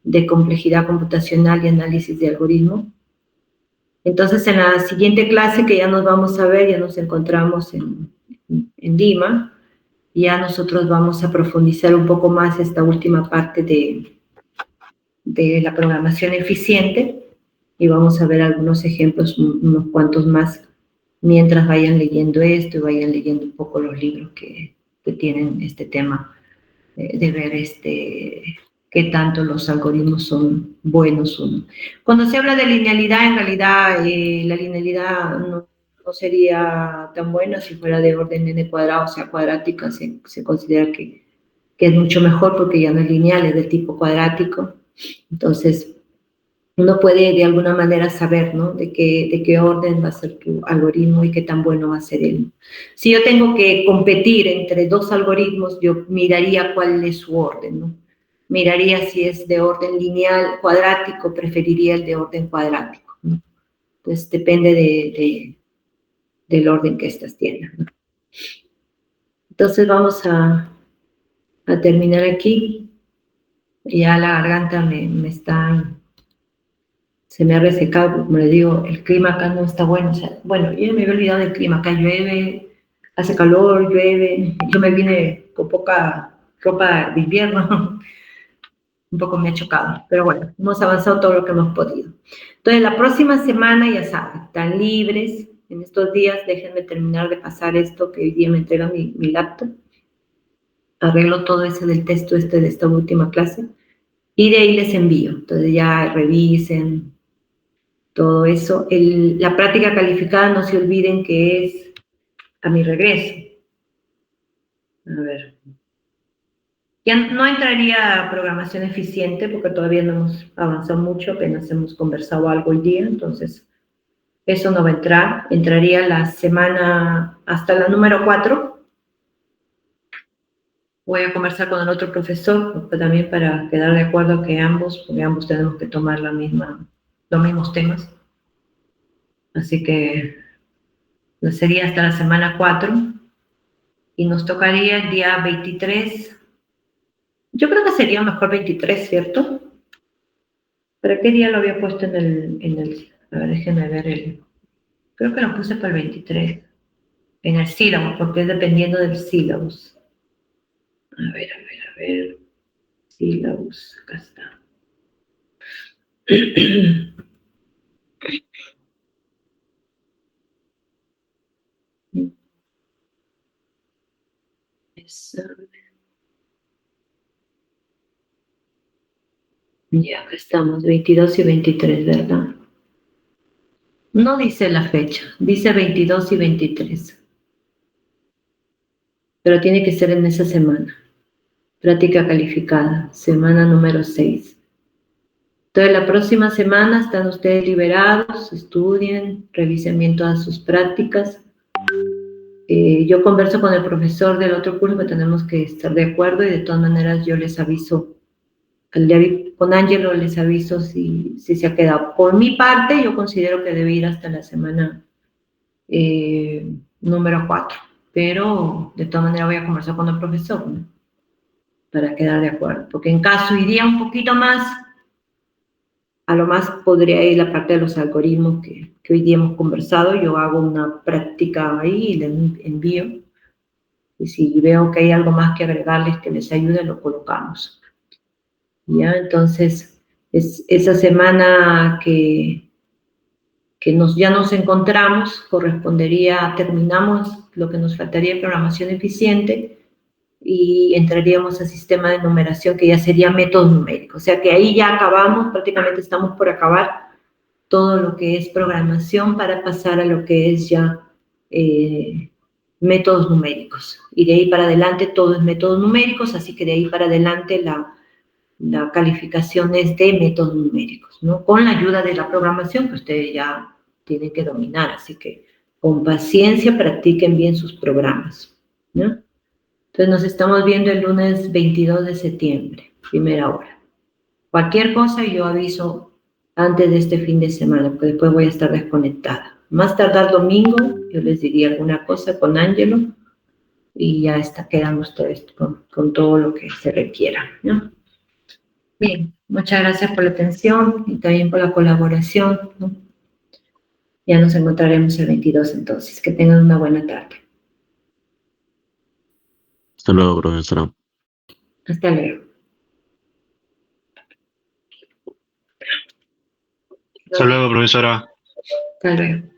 de complejidad computacional y análisis de algoritmo. Entonces, en la siguiente clase que ya nos vamos a ver, ya nos encontramos en Lima, ya nosotros vamos a profundizar un poco más esta última parte de la programación eficiente y vamos a ver algunos ejemplos, unos cuantos más, mientras vayan leyendo esto y vayan leyendo un poco los libros que tienen este tema, de ver qué tanto los algoritmos son buenos o no. Cuando se habla de linealidad, en realidad la linealidad no sería tan buena si fuera de orden n cuadrado, o sea, cuadrática, se considera que es mucho mejor porque ya no es lineal, es del tipo cuadrático. Entonces, uno puede de alguna manera saber, ¿no?, de qué orden va a ser tu algoritmo y qué tan bueno va a ser él. Si yo tengo que competir entre dos algoritmos, yo miraría cuál es su orden, ¿no? Miraría si es de orden lineal, cuadrático, preferiría el de orden cuadrático, ¿no? Pues depende del orden que estas tienen, ¿no? Entonces vamos a terminar aquí. Ya la garganta se me ha resecado, como le digo, el clima acá no está bueno. O sea, bueno, yo me había olvidado del clima. Acá llueve, hace calor, llueve. Yo me vine con poca ropa de invierno. Un poco me ha chocado, pero bueno, hemos avanzado todo lo que hemos podido. Entonces, la próxima semana, ya saben, están libres. En estos días, déjenme terminar de pasar esto, que hoy día me entrega mi laptop. Arreglo todo ese del texto de esta última clase. Y de ahí les envío. Entonces, ya revisen todo eso. La práctica calificada, no se olviden que es a mi regreso. A ver. Ya no entraría a programación eficiente porque todavía no hemos avanzado mucho, apenas hemos conversado algo hoy día, entonces eso no va a entrar. Entraría la semana hasta la número 4. Voy a conversar con el otro profesor también para quedar de acuerdo que porque ambos tenemos que tomar los mismos temas. Así que sería hasta la semana 4 y nos tocaría el día 23. Yo creo que sería mejor 23, ¿cierto? ¿Para qué día lo había puesto en el a ver, déjenme ver creo que lo puse para el 23, en el sílabo, porque es dependiendo del sílabus. A ver, sílabus, acá está. Ya, acá estamos, 22 y 23, ¿verdad? No dice la fecha, dice 22 y 23. Pero tiene que ser en esa semana. Práctica calificada, semana número 6. Entonces, la próxima semana están ustedes liberados, estudien, revisen bien todas sus prácticas. Yo converso con el profesor del otro curso, que tenemos que estar de acuerdo y de todas maneras yo les aviso. Con Ángelo les aviso si se ha quedado. Por mi parte, yo considero que debe ir hasta la semana número 4, pero de todas maneras voy a conversar con el profesor, ¿no?, para quedar de acuerdo, porque en caso iría un poquito más, a lo más podría ir la parte de los algoritmos que hoy día hemos conversado. Yo hago una práctica ahí y le envío, Y si veo que hay algo más que agregarles que les ayude, lo colocamos. ¿Ya? Entonces, esa semana que ya nos encontramos, terminamos lo que nos faltaría de programación eficiente y entraríamos al sistema de numeración, que ya sería métodos numéricos. O sea que ahí ya acabamos, prácticamente estamos por acabar todo lo que es programación para pasar a lo que es ya métodos numéricos. Y de ahí para adelante todo es métodos numéricos, así que de ahí para adelante la calificación es de métodos numéricos, ¿no? Con la ayuda de la programación que ustedes ya tienen que dominar, así que con paciencia practiquen bien sus programas, ¿no? Entonces nos estamos viendo el lunes 22 de septiembre, primera hora. Cualquier cosa yo aviso antes de este fin de semana, porque después voy a estar desconectada. Más tardar domingo, yo les diría alguna cosa con Ángelo y ya está, quedamos ustedes con todo lo que se requiera, ¿no? Bien, muchas gracias por la atención y también por la colaboración, ¿no? Ya nos encontraremos el 22 entonces. Que tengan una buena tarde. Hasta luego, profesora. Hasta luego. Hasta luego, profesora. Hasta luego.